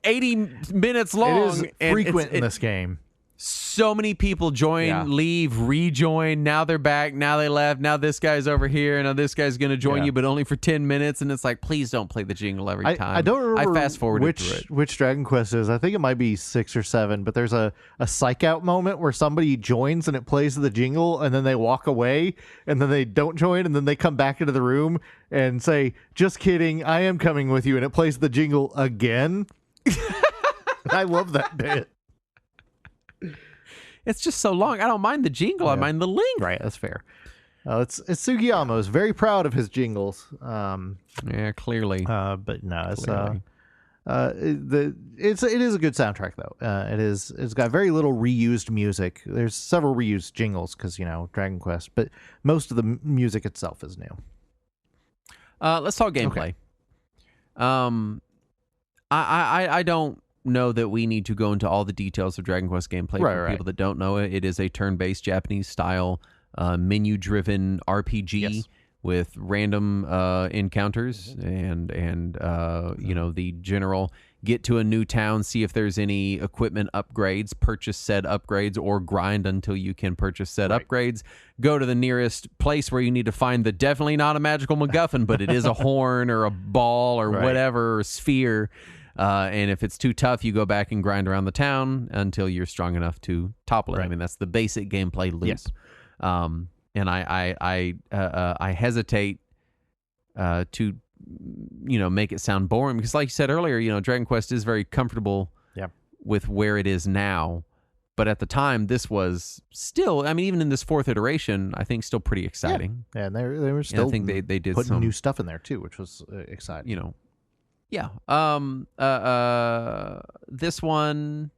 80 minutes long. It is frequent in this game. So many people join, leave, rejoin. Now they're back. Now they left. Now this guy's over here. Now this guy's going to join you, but only for 10 minutes. And it's like, please don't play the jingle every time. I don't remember fast forwarded through it. which Dragon Quest is. I think it might be 6 or 7, but there's a psych out moment where somebody joins and it plays the jingle and then they walk away and then they don't join and then they come back into the room and say, just kidding, I am coming with you. And it plays the jingle again. I love that bit. It's just so long. I don't mind the jingle. I mind the length. Right, that's fair. It's Sugiyama is very proud of his jingles. Yeah, clearly. But no, it's it is a good soundtrack though. It's got very little reused music. There's several reused jingles because Dragon Quest, but most of the music itself is new. Let's talk gameplay. Okay. I don't know that we need to go into all the details of Dragon Quest gameplay. For people that don't know it, it is a turn-based Japanese style menu-driven RPG with random encounters and the general get to a new town, see if there's any equipment upgrades, purchase said upgrades, or grind until you can purchase said upgrades. Go to the nearest place where you need to find the definitely not a magical MacGuffin, but it is a horn or a ball or whatever, or a sphere. And if it's too tough, you go back and grind around the town until you're strong enough to topple it. I mean, that's the basic gameplay loop. Yes. And I hesitate to make it sound boring because, like you said earlier, Dragon Quest is very comfortable with where it is now. But at the time, this was still, even in this fourth iteration, I think still pretty exciting. Yeah, and they were still I think they did putting some new stuff in there too, which was exciting. Yeah. This one,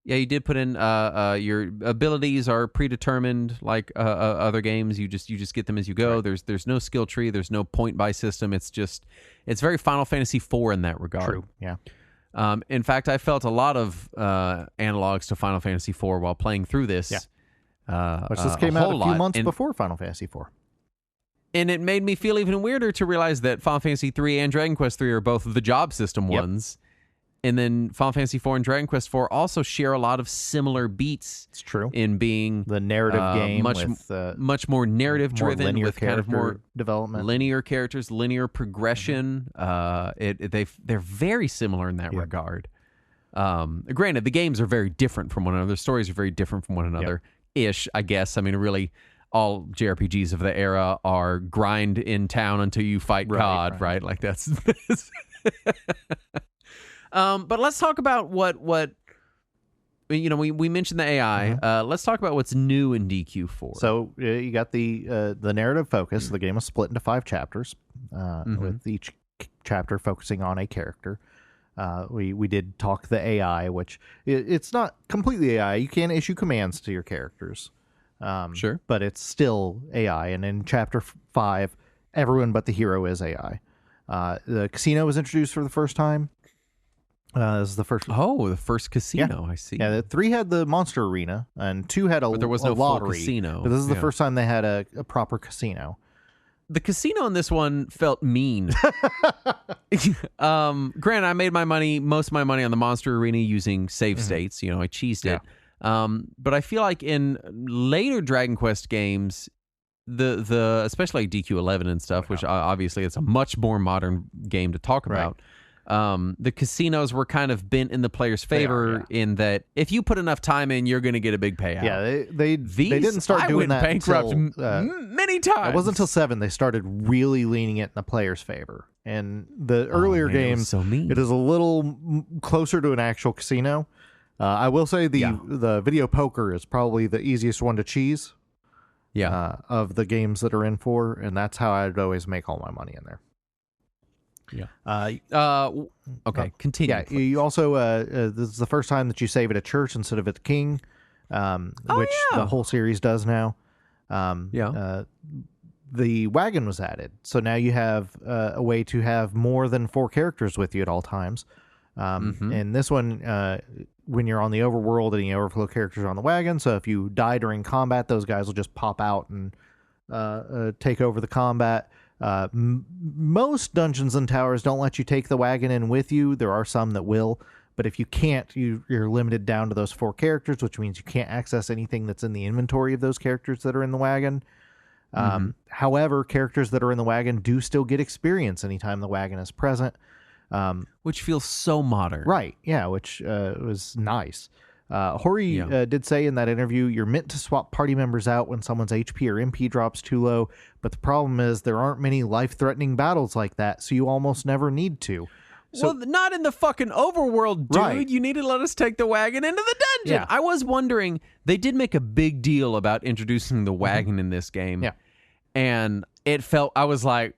you did put in your abilities are predetermined like other games. You just get them as you go. Right. There's no skill tree. There's no point buy system. It's very Final Fantasy IV in that regard. True. Yeah. In fact, I felt a lot of analogs to Final Fantasy IV while playing through this. Yeah. Which this came out a few months before Final Fantasy IV. And it made me feel even weirder to realize that Final Fantasy III and Dragon Quest III are both the job system ones. And then Final Fantasy IV and Dragon Quest IV also share a lot of similar beats. It's true. In being the narrative game much more narrative driven, linear with kind of more development, linear characters, linear progression. They're very similar in that regard. Granted, the games are very different from one another. The stories are very different from one another. Ish, I guess. Really. All JRPGs of the era are grind in town until you fight God, right? Like that's. But let's talk about what we mentioned the AI. Let's talk about what's new in DQ4. So you got the narrative focus. The game was split into 5 chapters, with each chapter focusing on a character. We did talk the AI, which it's not completely AI. You can issue commands to your characters. Sure. But it's still AI. And in chapter 5, everyone but the hero is AI. The casino was introduced for the first time. This is the first. Oh, the first casino. I see. Yeah, 3 had the monster arena, and 2 had but there was no lottery. Full casino. But this is the first time they had a proper casino. The casino in this one felt mean. Granted, I made most of my money on the monster arena using save states. I cheesed it. But I feel like in later Dragon Quest games, the especially like DQ11 and stuff, which obviously it's a much more modern game to talk about. The casinos were kind of bent in the player's favor in that if you put enough time in, you're going to get a big payout. Yeah, they didn't start doing that bankrupt until, many times. It wasn't until 7 they started really leaning it in the player's favor. And the earlier games, it is a little closer to an actual casino. I will say the video poker is probably the easiest one to cheese. of the games that are in 4, and that's how I'd always make all my money in there. Okay, continue. Yeah, you also this is the first time that you save at a church instead of at the king, which the whole series does now. The wagon was added, so now you have a way to have more than 4 characters with you at all times. And this one, when you're on the overworld, any overflow characters are on the wagon. So if you die during combat, those guys will just pop out and take over the combat. Most dungeons and towers don't let you take the wagon in with you. There are some that will, but if you can't, you're limited down to those 4 characters, which means you can't access anything that's in the inventory of those characters that are in the wagon. However, characters that are in the wagon do still get experience anytime the wagon is present. Which feels so modern. Right, yeah, which was nice. Hori did say in that interview, you're meant to swap party members out when someone's HP or MP drops too low, but the problem is there aren't many life-threatening battles like that, so you almost never need to. So, well, not in the fucking overworld, dude. Right. You need to let us take the wagon into the dungeon. Yeah. I was wondering, they did make a big deal about introducing the wagon in this game. Yeah. And it felt, I was like,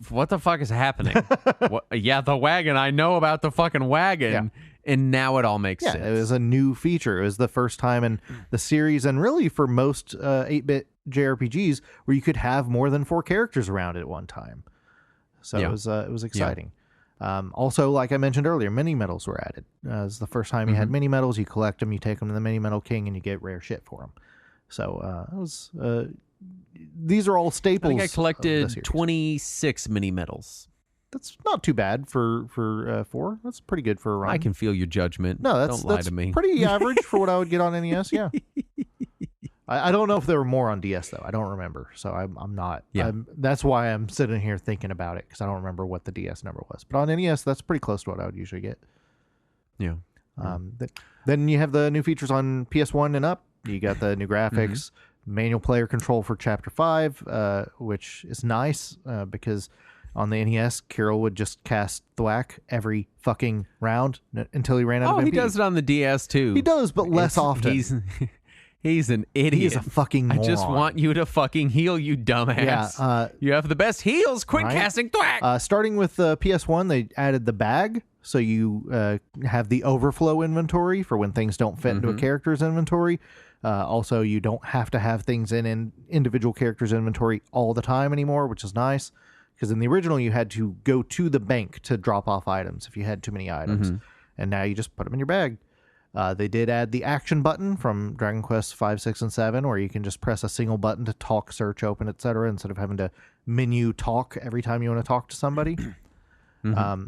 what the fuck is happening? The wagon. I know about the fucking wagon. Yeah. And now it all makes sense. It was a new feature. It was the first time in the series, and really for most 8-bit JRPGs, where you could have more than 4 characters around at one time. So it was exciting. Also, like I mentioned earlier, mini medals were added. It was the first time you had mini medals. You collect them, you take them to the Mini Medal King, and you get rare shit for them. So it was. These are all staples. I think I collected 26 mini medals. That's not too bad for 4. That's pretty good for a run. I can feel your judgment. No, don't lie to me. Pretty average for what I would get on NES. Yeah. I don't know if there were more on DS though. I don't remember, so I'm not. Yeah. That's why I'm sitting here thinking about it, because I don't remember what the DS number was. But on NES, that's pretty close to what I would usually get. Yeah. Then you have the new features on PS1 and up. You got the new graphics, manual player control for Chapter 5, which is nice because on the NES, Kirill would just cast thwack every fucking round until he ran out of MP. He does it on the DS too. He does, but less often. He's an idiot. He is a fucking moron. I just want you to fucking heal, you dumbass. Yeah, you have the best heals. Quit casting thwack. Starting with PS1, they added the bag, so you have the overflow inventory for when things don't fit into a character's inventory. Also, you don't have to have things in individual characters' inventory all the time anymore, which is nice. Because in the original, you had to go to the bank to drop off items if you had too many items. And now you just put them in your bag. They did add the action button from Dragon Quest 5, 6, and 7, where you can just press a single button to talk, search, open, etc., instead of having to menu talk every time you want to talk to somebody.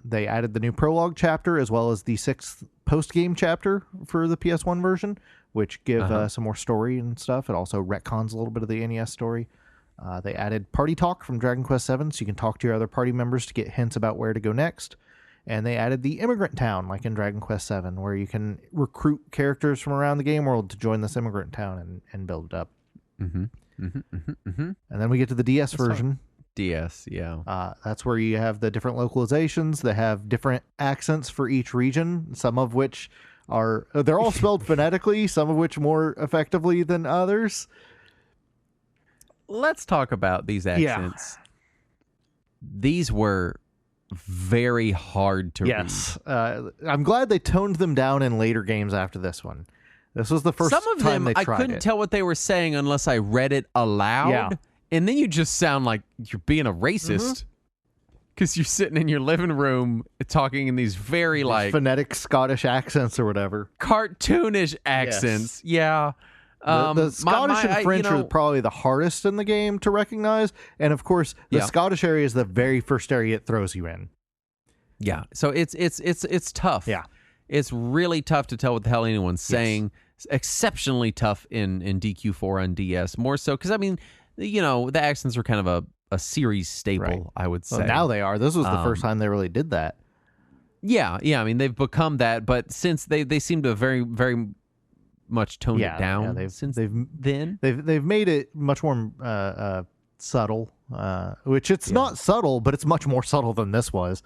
They added the new prologue chapter as well as the 6th post-game chapter for the PS1 version, which give some more story and stuff. It also retcons a little bit of the NES story. They added Party Talk from Dragon Quest 7, so you can talk to your other party members to get hints about where to go next. And they added the Immigrant Town, like in Dragon Quest 7, where you can recruit characters from around the game world to join this Immigrant Town and build it up. And then we get to the DS version. DS, yeah. That's where you have the different localizations. They have different accents for each region, some of which they're all spelled phonetically, some of which more effectively than others. Let's talk about these accents. Yeah. These were very hard to read. I'm glad they toned them down in later games after this one. This was the first time they tried it. Some of them, I couldn't tell what they were saying unless I read it aloud. Yeah. And then you just sound like you're being a racist. Because you're sitting in your living room talking in these very phonetic Scottish accents or whatever. Cartoonish accents. Yes. Yeah. The Scottish and French are probably the hardest in the game to recognize, and of course, the Scottish area is the very first area it throws you in. Yeah, so it's tough. Yeah, it's really tough to tell what the hell anyone's saying. It's exceptionally tough in DQ4 on DS, more so because I mean, the accents are kind of a series staple, I would say. Well, now they are. This was the first time they really did that. Yeah. I mean, they've become that, but since they seem to very, very much toned it down. They've made it much more subtle, which it's not subtle, but it's much more subtle than this was.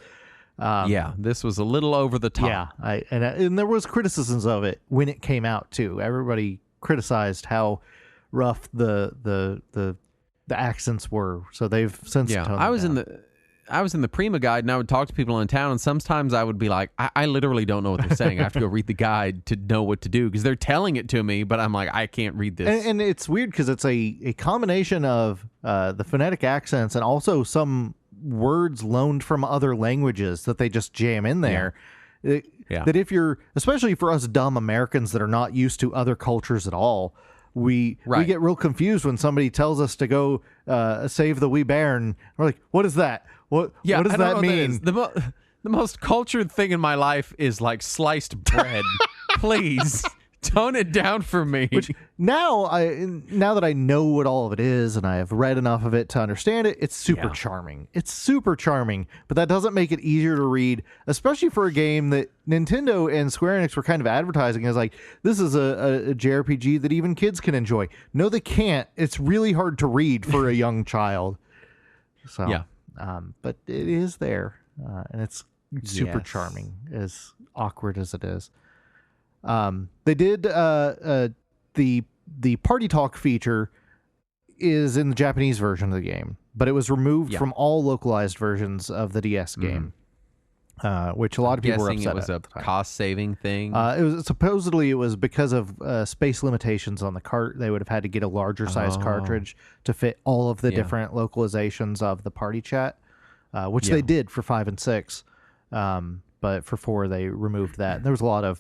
This was a little over the top. Yeah, and there was criticisms of it when it came out too. Everybody criticized how rough the accents were. So they've since toned them down. I was in the Prima guide, and I would talk to people in town, and sometimes I would be like, I literally don't know what they're saying. I have to go read the guide to know what to do, because they're telling it to me, but I'm like, I can't read this. And it's weird because it's a combination of the phonetic accents and also some words loaned from other languages that they just jam in there. That if you're, especially for us dumb Americans that are not used to other cultures at all, we get real confused when somebody tells us to go save the wee bairn. We're like, what is that? What does that mean? The most cultured thing in my life is like sliced bread. Please tone it down for me. Which now that I know what all of it is and I have read enough of it to understand it, it's super charming. It's super charming, but that doesn't make it easier to read, especially for a game that Nintendo and Square Enix were kind of advertising as like, this is a JRPG that even kids can enjoy. No, they can't. It's really hard to read for a young child. So but it is there, and it's super charming, as awkward as it is. They did the party talk feature is in the Japanese version of the game, but it was removed from all localized versions of the DS game, which a lot of people were upset. It was a cost-saving thing. It was supposedly because of space limitations on the cart. They would have had to get a larger size cartridge to fit all of the different localizations of the party chat, which they did for 5 and 6. But for 4, they removed that. There was a lot of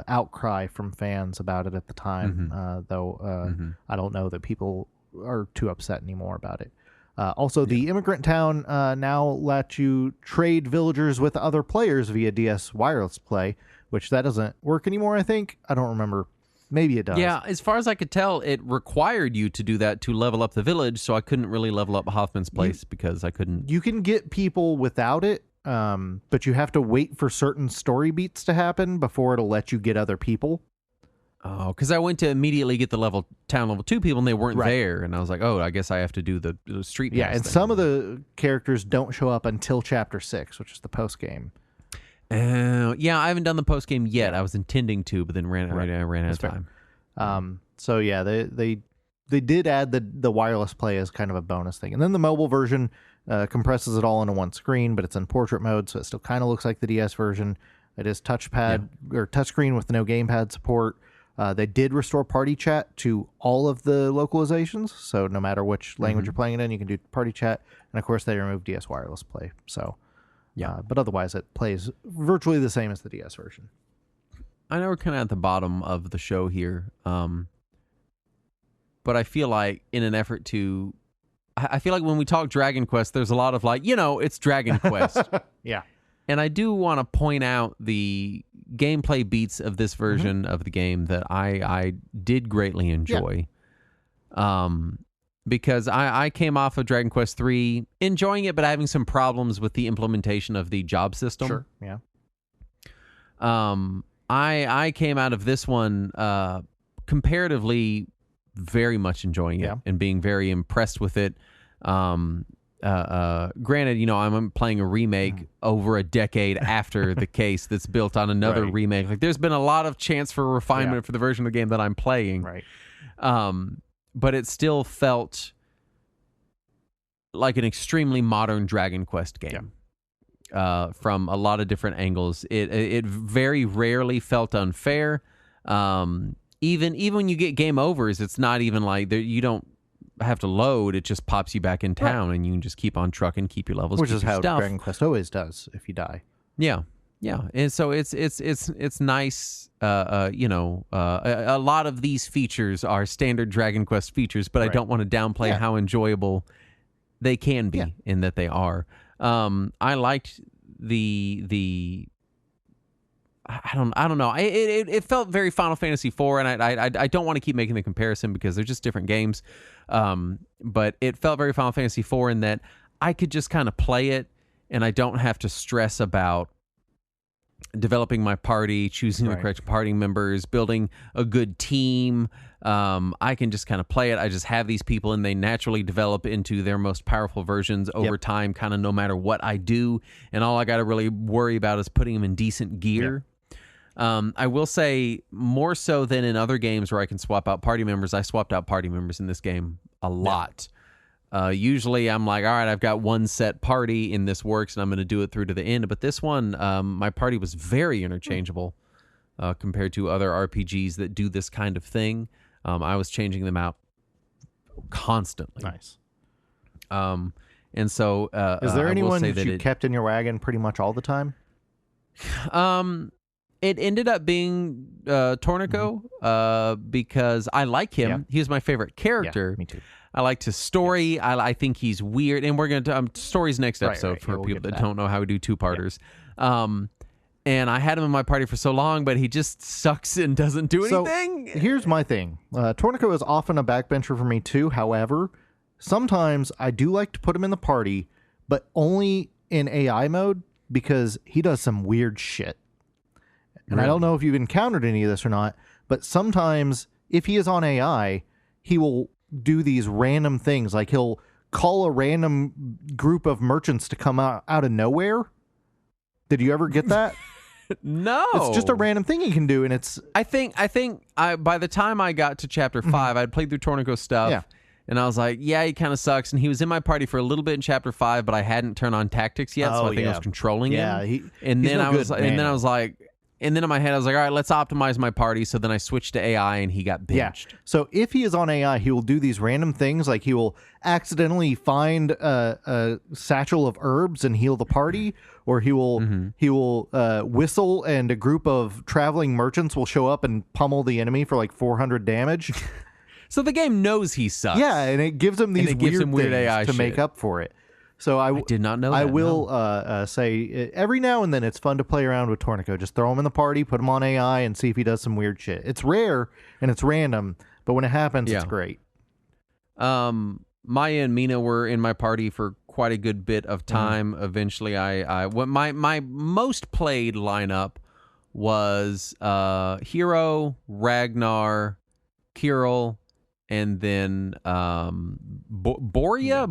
outcry from fans about it at the time, though I don't know that people are too upset anymore about it. Also, the Immigrant Town now lets you trade villagers with other players via DS Wireless Play, which that doesn't work anymore, I think. I don't remember. Maybe it does. Yeah, as far as I could tell, it required you to do that to level up the village, so I couldn't really level up Hoffman's Place because I couldn't... You can get people without it, but you have to wait for certain story beats to happen before it'll let you get other people. Oh, because I went to immediately get the town level 2 people, and they weren't there, and I was like, oh, I guess I have to do the street pass and thing. Some of the characters don't show up until Chapter 6, which is the post-game. I haven't done the post-game yet. I was intending to, but then ran out of time. So, yeah, they did add the wireless play as kind of a bonus thing. And then the mobile version compresses it all into one screen, but it's in portrait mode, so it still kind of looks like the DS version. It is touchpad or touchscreen with no gamepad support. They did restore party chat to all of the localizations, so no matter which language you're playing it in, you can do party chat. And of course, they removed DS Wireless Play. So, but otherwise, it plays virtually the same as the DS version. I know we're kind of at the bottom of the show here, but I feel like in an effort to, I feel like when we talk Dragon Quest, there's a lot of like, it's Dragon Quest. Yeah. And I do want to point out the gameplay beats of this version of the game that I did greatly enjoy. Because I came off of Dragon Quest 3 enjoying it, but having some problems with the implementation of the job system. Sure, yeah. I came out of this one comparatively very much enjoying it and being very impressed with it. Granted, I'm playing a remake over a decade after the case that's built on another remake. Like, there's been a lot of chance for refinement for the version of the game that I'm playing. Right. But it still felt like an extremely modern Dragon Quest game. From a lot of different angles. It very rarely felt unfair. Even when you get game overs, it's not even like you don't have to load. It just pops you back in town, and you can just keep on trucking, keep your levels, which is how stuff. Dragon Quest always does if you die. Yeah, and so it's nice. A lot of these features are standard Dragon Quest features, but I don't want to downplay how enjoyable they can be in that they are. I liked the I don't know. It felt very Final Fantasy IV, and I don't want to keep making the comparison because they're just different games. But it felt very Final Fantasy IV in that I could just kind of play it, and I don't have to stress about developing my party, choosing the correct party members, building a good team. I can just kind of play it. I just have these people, and they naturally develop into their most powerful versions over time, kind of no matter what I do. And all I got to really worry about is putting them in decent gear. I will say more so than in other games where I can swap out party members. I swapped out party members in this game a lot. Usually I'm like, all right, I've got one set party and this works and I'm going to do it through to the end. But this one, my party was very interchangeable compared to other RPGs that do this kind of thing. I was changing them out constantly. Nice. And so, is there anyone that you kept in your wagon pretty much all the time? It ended up being Tornico because I like him. Yeah. He was my favorite character. Yeah, me too. I liked his story. Yes. I think he's weird, and we're going to stories next episode for people that don't know how we do two-parters. Yeah. And I had him in my party for so long, but he just sucks and doesn't do anything. So, here's my thing. Tornico is often a backbencher for me too. However, sometimes I do like to put him in the party, but only in AI mode because he does some weird shit. And I don't know if you've encountered any of this or not, but sometimes if he is on AI, he will do these random things. Like he'll call a random group of merchants to come out of nowhere. Did you ever get that? No. It's just a random thing he can do, and it's... I think by the time I got to Chapter 5, I'd played through Tornico's stuff. Yeah. And I was like, yeah, he kind of sucks. And he was in my party for a little bit in Chapter 5, but I hadn't turned on tactics yet, so I think I was controlling him. And then I was like, and then in my head, I was like, all right, let's optimize my party. So then I switched to AI, and he got benched. Yeah. So if he is on AI, he will do these random things, like he will accidentally find a satchel of herbs and heal the party, or he will whistle, and a group of traveling merchants will show up and pummel the enemy for like 400 damage. So the game knows he sucks. Yeah, and it gives him these weird AI to make up for it. So I did not know that. I will say every now and then it's fun to play around with Tornico. Just throw him in the party, put him on AI, and see if he does some weird shit. It's rare and it's random, but when it happens, it's great. Maya and Mina were in my party for quite a good bit of time. Eventually, my most played lineup was Hero, Ragnar, Kirill, and then Boria,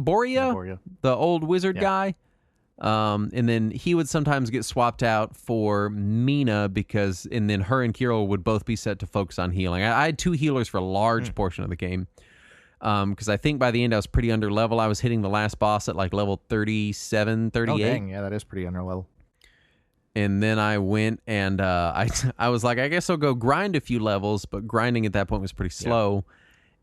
the old wizard guy. And then he would sometimes get swapped out for Mina and then her and Kirill would both be set to focus on healing. I had two healers for a large portion of the game. Because I think by the end I was pretty under level. I was hitting the last boss at like level 37, 38. Oh, dang. Yeah, that is pretty under level. And then I went and I was like, I guess I'll go grind a few levels, but grinding at that point was pretty slow. Yeah.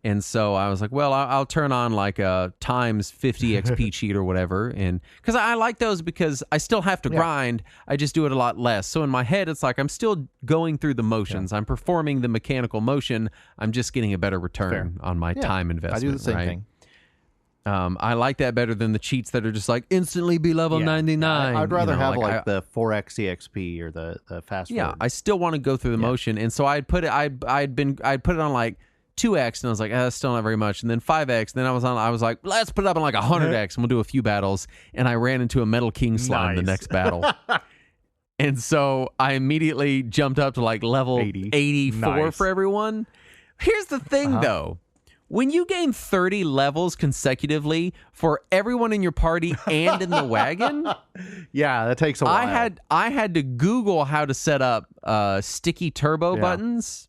And so I was like, well, I'll turn on like a times 50 XP cheat or whatever. And because I like those because I still have to grind. I just do it a lot less. So in my head, it's like I'm still going through the motions. I'm performing the mechanical motion. I'm just getting a better return on my time investment. I do the same thing. I like that better than the cheats that are just like instantly be level 99. I'd rather have like the 4x EXP or the fast forward. Yeah, I still want to go through the motion. And so I'd put it on like 2x, and I was like, that's still not very much. And then 5x. Then I was like, let's put it up on like 100x, and we'll do a few battles. And I ran into a Metal King slime the next battle. And so I immediately jumped up to like level 84 for everyone. Here's the thing, though. When you gain 30 levels consecutively for everyone in your party and in the wagon, that takes a while. I had to Google how to set up sticky turbo buttons.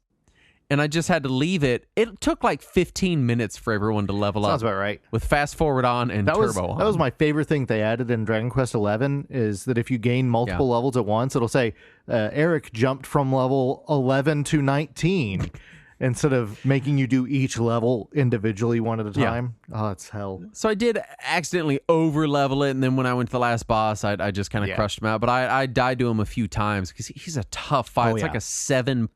And I just had to leave it. It took like 15 minutes for everyone to level up. Sounds about right. With fast forward on and turbo on. That was my favorite thing they added in Dragon Quest XI is that if you gain multiple levels at once, it'll say, Eric jumped from level 11 to 19 instead of making you do each level individually one at a time. Oh, it's hell. So I did accidentally over level it. And then when I went to the last boss, I just kind of crushed him out. But I died to him a few times because he's a tough fight. It's like a 7-part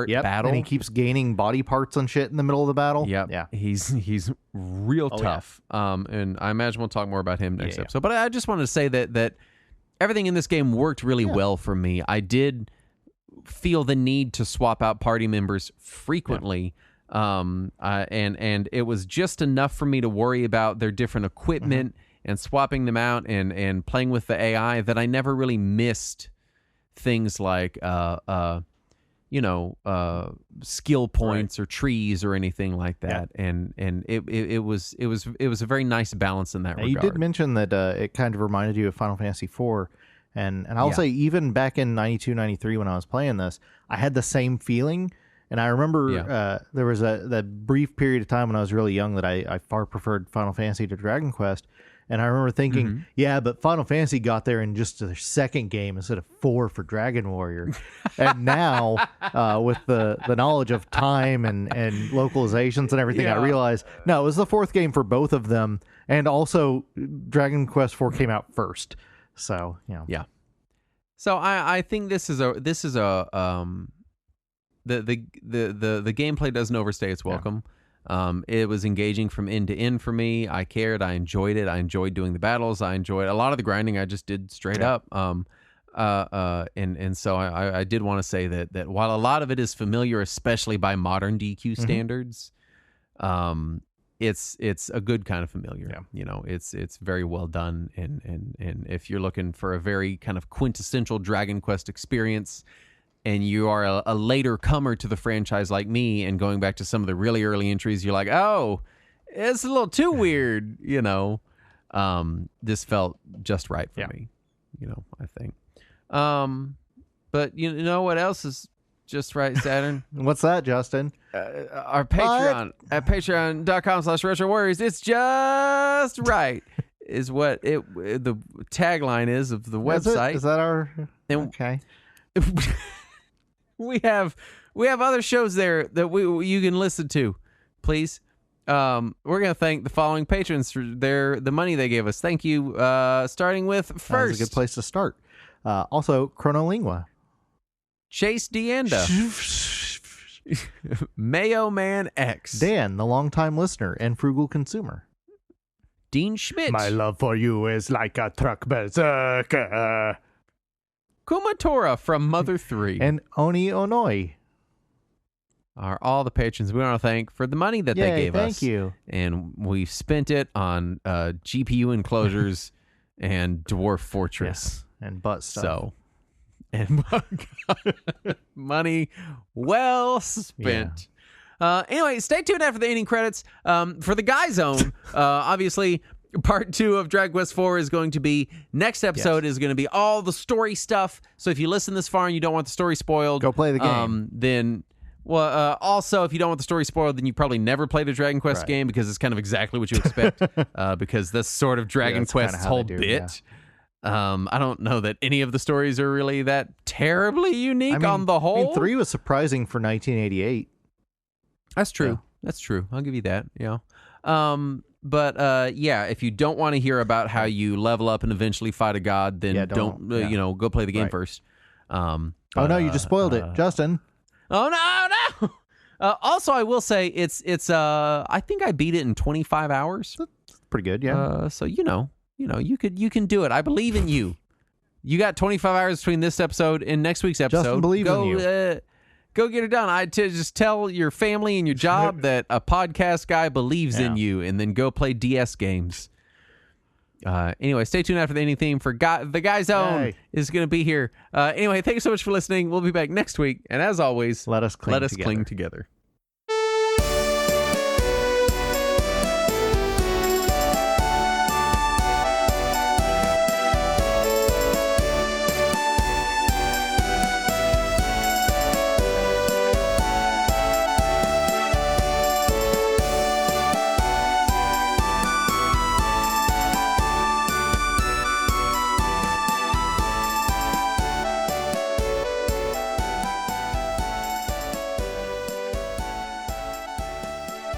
battle, and he keeps gaining body parts and shit in the middle of the battle. He's real tough. And I imagine we'll talk more about him next episode. But I just wanted to say that everything in this game worked really well for me. I did feel the need to swap out party members frequently, and it was just enough for me to worry about their different equipment and swapping them out and playing with the AI that I never really missed things like skill points or trees or anything like that. And it was a very nice balance in that regard. You did mention that it kind of reminded you of Final Fantasy IV, And I'll say even back in 92, 93 when I was playing this, I had the same feeling. And I remember there was that brief period of time when I was really young that I far preferred Final Fantasy to Dragon Quest. And I remember thinking, but Final Fantasy got there in just their second game instead of 4 for Dragon Warrior. And now, with the knowledge of time and localizations and everything, I realized, no, it was the 4th game for both of them. And also, Dragon Quest 4 came out first. So, Yeah. So I think the gameplay doesn't overstay its welcome. It was engaging from end to end for me. I cared. I enjoyed it. I enjoyed doing the battles. I enjoyed a lot of the grinding. I just did straight up. And so I did want to say that while a lot of it is familiar, especially by modern DQ standards, it's a good kind of familiar. It's very well done. And if you're looking for a very kind of quintessential Dragon Quest experience, and you are a later comer to the franchise like me, and going back to some of the really early entries, you're like, oh, it's a little too weird, this felt just right for me, I think. But you know what else is just right, Saturn? What's that, Justin? Our Patreon at patreon.com/Retro Warriors. It's just right is what the tagline is of the website. Is that our... Okay. We have other shows there that you can listen to, please. We're gonna thank the following patrons for the money they gave us. Thank you. Starting with first, that's a good place to start. Also, Chronolingua, Chase Deanda, Mayo Man X, Dan, the longtime listener and frugal consumer, Dean Schmidt. My love for you is like a truck berserker. Kumatora from Mother 3. And Oni Onoi. Are all the patrons we want to thank for the money that they gave us. Thank you. And we spent it on GPU enclosures and Dwarf Fortress. Yeah. And butt stuff. So, and money well spent. Yeah. Anyway, stay tuned after the ending credits. For the Guy Zone, obviously... Part 2 of Dragon Quest 4 is going to be next episode is going to be all the story stuff. So if you listen this far and you don't want the story spoiled, go play the game. Then, also if you don't want the story spoiled, then you probably never played a Dragon Quest game because it's kind of exactly what you expect. Because that's sort of Dragon Quest's whole bit. Yeah. I don't know that any of the stories are really that terribly unique on the whole. 3 was surprising for 1988. That's true. Yeah. That's true. I'll give you that. Yeah. But if you don't want to hear about how you level up and eventually fight a god, then don't go play the game first. Oh no, you just spoiled it, Justin. Oh no. Also, I will say it's I think I beat it in 25 hours. That's pretty good, yeah. So you can do it. I believe in you. You got 25 hours between this episode and next week's episode. Justin, believe in you. Go get it done. I just tell your family and your job that a podcast guy believes in you, and then go play DS games. Anyway, stay tuned after the ending theme for the Guy Zone is going to be here. Anyway, thank you so much for listening. We'll be back next week, and as always, let us cling together.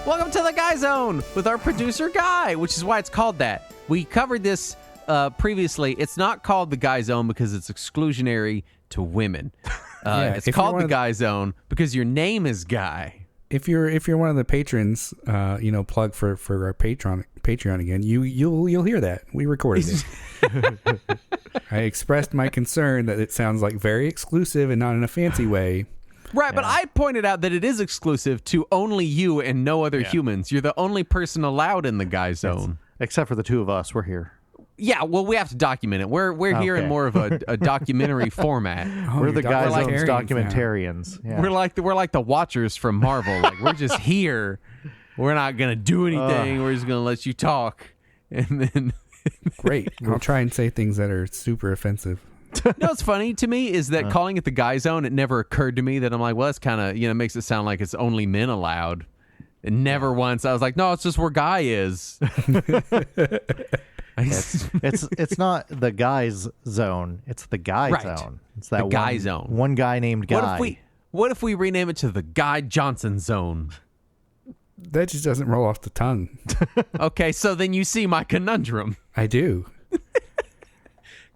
Welcome to the Guy Zone with our producer Guy, which is why it's called that. We covered this previously. It's not called the Guy Zone because it's exclusionary to women. It's called the Guy Zone because your name is Guy. If you're one of the patrons, plug for our Patreon again. You'll hear that we recorded it. I expressed my concern that it sounds like very exclusive and not in a fancy way. Right, but I pointed out that it is exclusive to only you and no other humans. You're the only person allowed in the Guy Zone. Except for the two of us. We're here. Yeah, well, we have to document it. We're here in more of a documentary format. We're the Guy Zone's documentarians. Yeah. We're like the Watchers from Marvel. Like, we're just here. We're not gonna do anything. We're just gonna let you talk, and then great. I'll try and say things that are super offensive. You know what's funny to me is that calling it the guy zone, it never occurred to me that I'm like, well, that's kind of, makes it sound like it's only men allowed. And never once I was like, no, it's just where guy is. It's not the guy's zone. It's the guy zone. It's that guy zone. One guy named Guy. What if we rename it to the Guy Johnson zone? That just doesn't roll off the tongue. Okay, so then you see my conundrum. I do.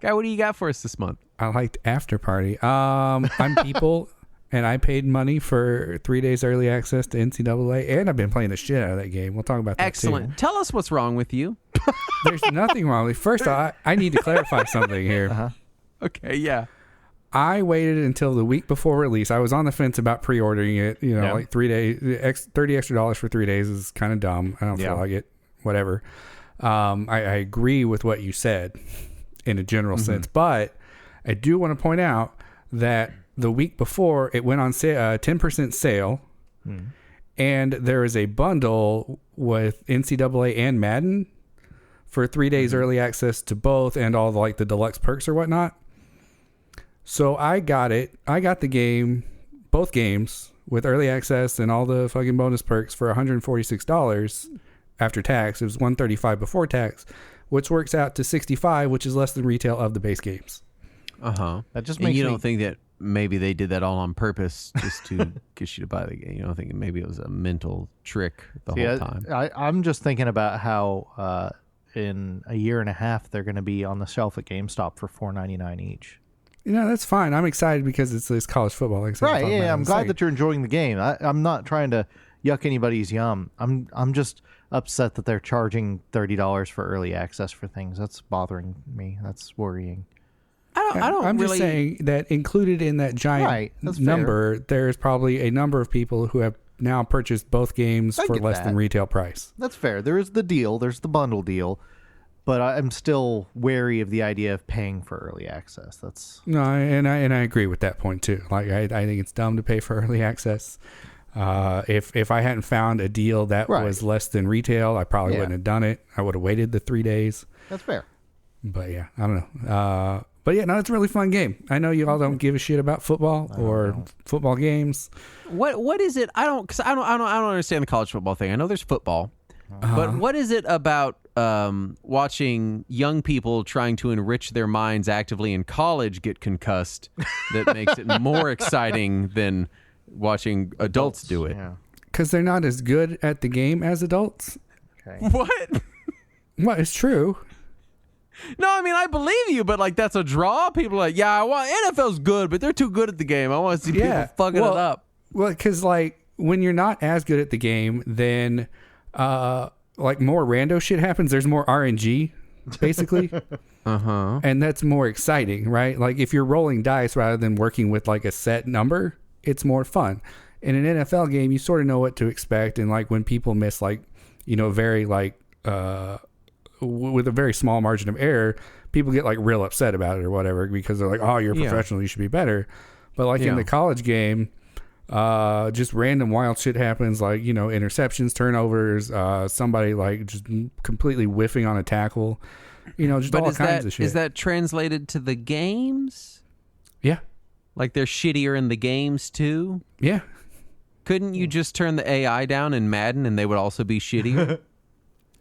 Guy, what do you got for us this month? I liked After Party. I'm People, and I paid money for 3 days early access to NCAA, and I've been playing the shit out of that game. We'll talk about that Excellent. too. Tell us what's wrong with you. There's nothing wrong with it. First, I need to clarify something here. Okay, yeah. I waited until the week before release. I was on the fence about pre-ordering it. Like 3 days, $30 extra for 3 days is kind of dumb. I don't feel like it. Whatever. I agree with what you said in a general sense, but I do want to point out that the week before it went on 10% sale, and there is a bundle with NCAA and Madden for 3 days early access to both and all the deluxe perks or whatnot. So I got it. I got the game, both games, with early access and all the fucking bonus perks for $146 after tax. It was $135 before tax, which works out to $65, which is less than retail of the base games. That just and makes you don't think that maybe they did that all on purpose just to get you to buy the game? You don't think maybe it was a mental trick the whole time? I'm just thinking about how in a year and a half they're going to be on the shelf at GameStop for $4.99 each. That's fine. I'm excited because it's college football. Like I said, right? Yeah, I'm glad that you're enjoying the game. I'm not trying to yuck anybody's yum. I'm just upset that they're charging $30 for early access for things. That's bothering me. That's worrying. I'm just saying that included in that giant number, there's probably a number of people who have now purchased both games for less than retail price. That's fair. There is the deal. There's the bundle deal. But I'm still wary of the idea of paying for early access. And I agree with that point too. Like I think it's dumb to pay for early access. If I hadn't found a deal that was less than retail, I probably wouldn't have done it. I would have waited the 3 days. That's fair. But yeah, I don't know. But yeah, no, it's a really fun game. I know you all don't give a shit about football or football games. What is it? I don't understand the college football thing. I know there's football, but what is it about watching young people trying to enrich their minds actively in college get concussed that makes it more exciting than watching adults do it? Because they're not as good at the game as adults. Okay. What? Well, it's true. No, I mean, I believe you, but that's a draw. People are like, NFL's good, but they're too good at the game. I want to see people fucking it up. Well, because when you're not as good at the game, then more rando shit happens. There's more RNG, basically. And that's more exciting, right? Like if you're rolling dice rather than working with a set number, it's more fun. In an NFL game, you sort of know what to expect. And when people miss very with a very small margin of error, people get real upset about it or whatever because they're like, oh, you're a professional, you should be better. But in the college game, just random wild shit happens, interceptions, turnovers, somebody just completely whiffing on a tackle, just all kinds of shit. Is that translated to the games? Yeah. They're shittier in the games too? Yeah. Couldn't you just turn the AI down in Madden and they would also be shittier?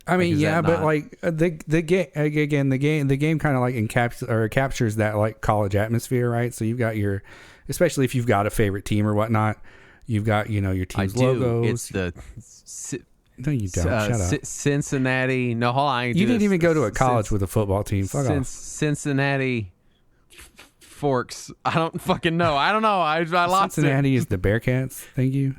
I mean, but the game kind of captures that college atmosphere, right? So you've got especially if you've got a favorite team or whatnot, you've got your team's logos. It's the no, you don't. Shut up. Cincinnati. No, hold on. You didn't even go to a college with a football team. Fuck off. Cincinnati Forks. I don't fucking know. I don't know. I lost Cincinnati is the Bearcats. Thank you.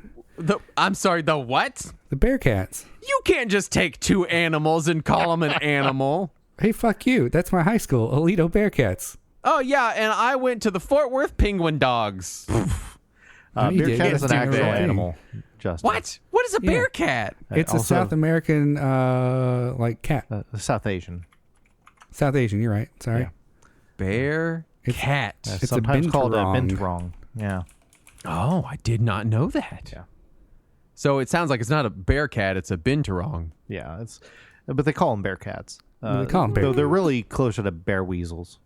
I'm sorry. The what? The Bearcats. You can't just take two animals and call them an animal. Hey, fuck you. That's my high school, Alito Bearcats. Oh, yeah, and I went to the Fort Worth Penguin Dogs. Bearcat is an actual animal, Justin. What? What is a bearcat? It's a South American, cat. South Asian. South Asian, you're right. Sorry. Yeah. Bearcat. It's sometimes called a binturong. Yeah. Oh, I did not know that. Yeah. So it sounds like it's not a bearcat, it's a binturong. Yeah, but they call them bearcats. They call them bearcats. Though they're really closer to bear weasels.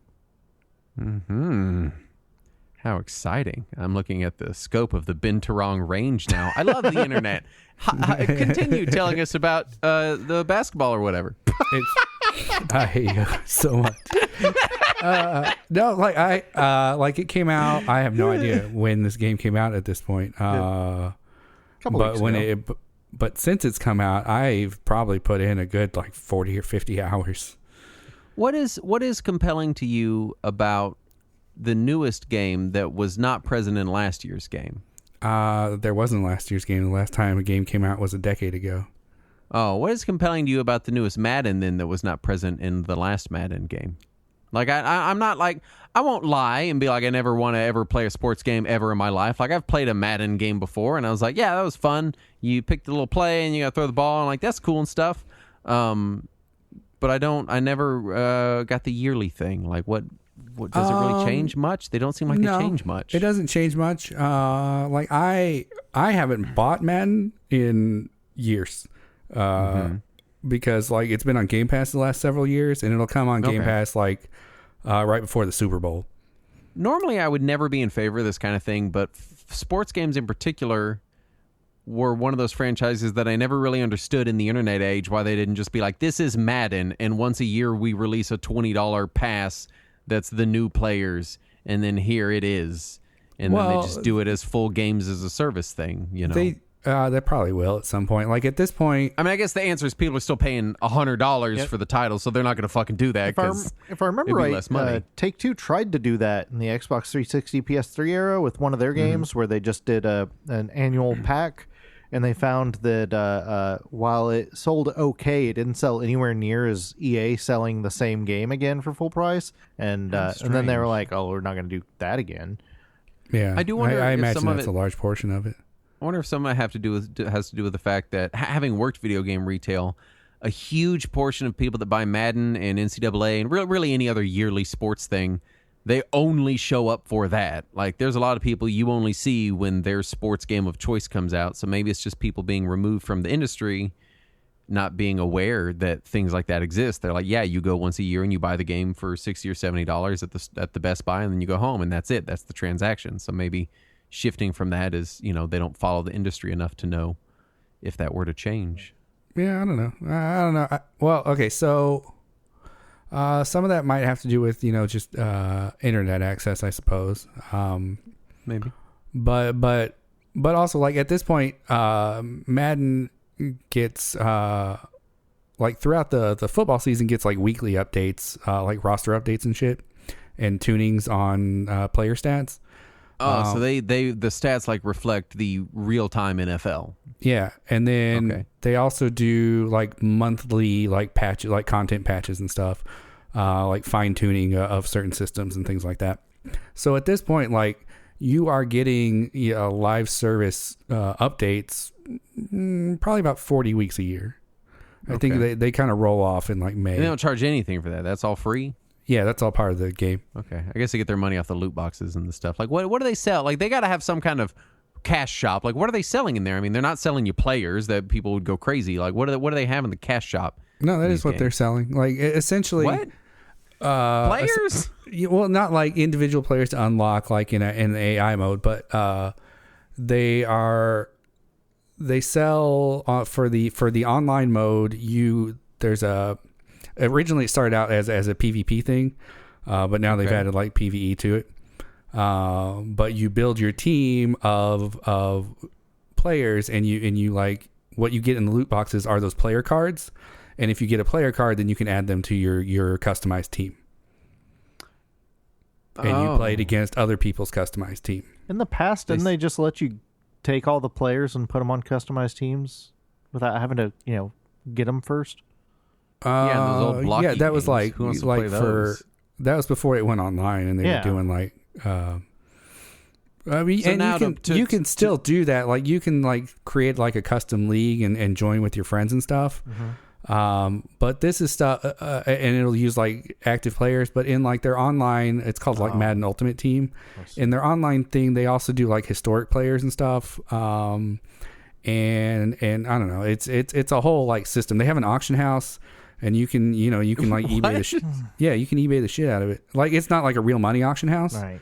How exciting. I'm looking at the scope of the Binturong Range now. I love the internet. Continue telling us about the basketball or whatever. I hate you so much. No, like it came out. I have no idea when this game came out at this point. Couple weeks ago. But since it's come out, I've probably put in a good like 40 or 50 hours. What is compelling to you about the newest game that was not present in last year's game? There wasn't last year's game. The last time a game came out was a decade ago. Oh, what is compelling to you about the newest Madden then that was not present in the last Madden game? Like I'm not like, I won't lie and be like I never want to ever play a sports game ever in my life. Like I've played a Madden game before and I was like, yeah, that was fun. You picked a little play and you got to throw the ball and like that's cool and stuff. But I never got the yearly thing. Like what does it really change much? They don't seem like they change much. It doesn't change much. Like I haven't bought Madden in years. Because like it's been on Game Pass the last several years and it'll come on Game Pass like right before the Super Bowl. Normally I would never be in favor of this kind of thing, but sports games in particular were one of those franchises that I never really understood in the internet age why they didn't just be like, this is Madden and once a year we release a $20 pass that's the new players and then here it is. And then they just do it as full games as a service thing, you know. They probably will at some point. Like at this point, I mean, I guess the answer is people are still paying $100 for the title, so they're not going to fucking do that. If I remember right, Take-Two tried to do that in the Xbox 360, PS3 era with one of their games where they just did an annual pack, and they found that while it sold okay, it didn't sell anywhere near as EA selling the same game again for full price. And then they were like, "Oh, we're not going to do that again." Yeah, I do wonder. I if imagine some that's a large portion of it. I wonder if some of it has to do with the fact that having worked video game retail, a huge portion of people that buy Madden and NCAA and really any other yearly sports thing, they only show up for that. Like there's a lot of people you only see when their sports game of choice comes out. So maybe it's just people being removed from the industry, not being aware that things like that exist. They're like, yeah, you go once a year and you buy the game for $60 or $70 at the Best Buy and then you go home and that's it. That's the transaction. So maybe shifting from that is, you know, they don't follow the industry enough to know if that were to change. Yeah, I don't know. Well, okay, so some of that might have to do with, you know, just internet access, I suppose. Maybe. But also, like, at this point, Madden gets, like, throughout the football season gets, like, weekly updates, like roster updates and shit, and tunings on player stats. Oh, so they the stats like reflect the real-time NFL. Yeah, and then they also do like monthly like patches, like content patches and stuff, like fine-tuning of certain systems and things like that. So at this point, like you are getting live service updates probably about 40 weeks a year. I think they kind of roll off in like May. And they don't charge anything for that. That's all free? Yeah, that's all part of the game. Okay. I guess they get their money off the loot boxes and the stuff. Like, what do they sell? Like, they got to have some kind of cash shop. Like, what are they selling in there? I mean, they're not selling you players that people would go crazy. Like, what do they have in the cash shop? No, that is what they're selling. Like, essentially... What? Players? Well, not like individual players to unlock, like in the AI mode, but they sell for the online mode. Originally it started out as a PvP thing, but now they've added like PvE to it. But you build your team of players, and you like what you get in the loot boxes are those player cards. And if you get a player card, then you can add them to your customized team. And you play it against other people's customized team. In the past, didn't they just let you take all the players and put them on customized teams without having to, get them first? Yeah, those old blocky that was games. Who wants to play those? That was before it went online, and they were doing like. I mean, so and you can still do that. Like you can like create like a custom league and join with your friends and stuff. Mm-hmm. But this is stuff, and it'll use like active players. But in like their online, it's called like Madden Ultimate Team. In their online thing, they also do like historic players and stuff. And I don't know, it's a whole like system. They have an auction house. and you can like eBay the shit. Yeah, you can eBay the shit out of it. Like it's not like a real money auction house. Right.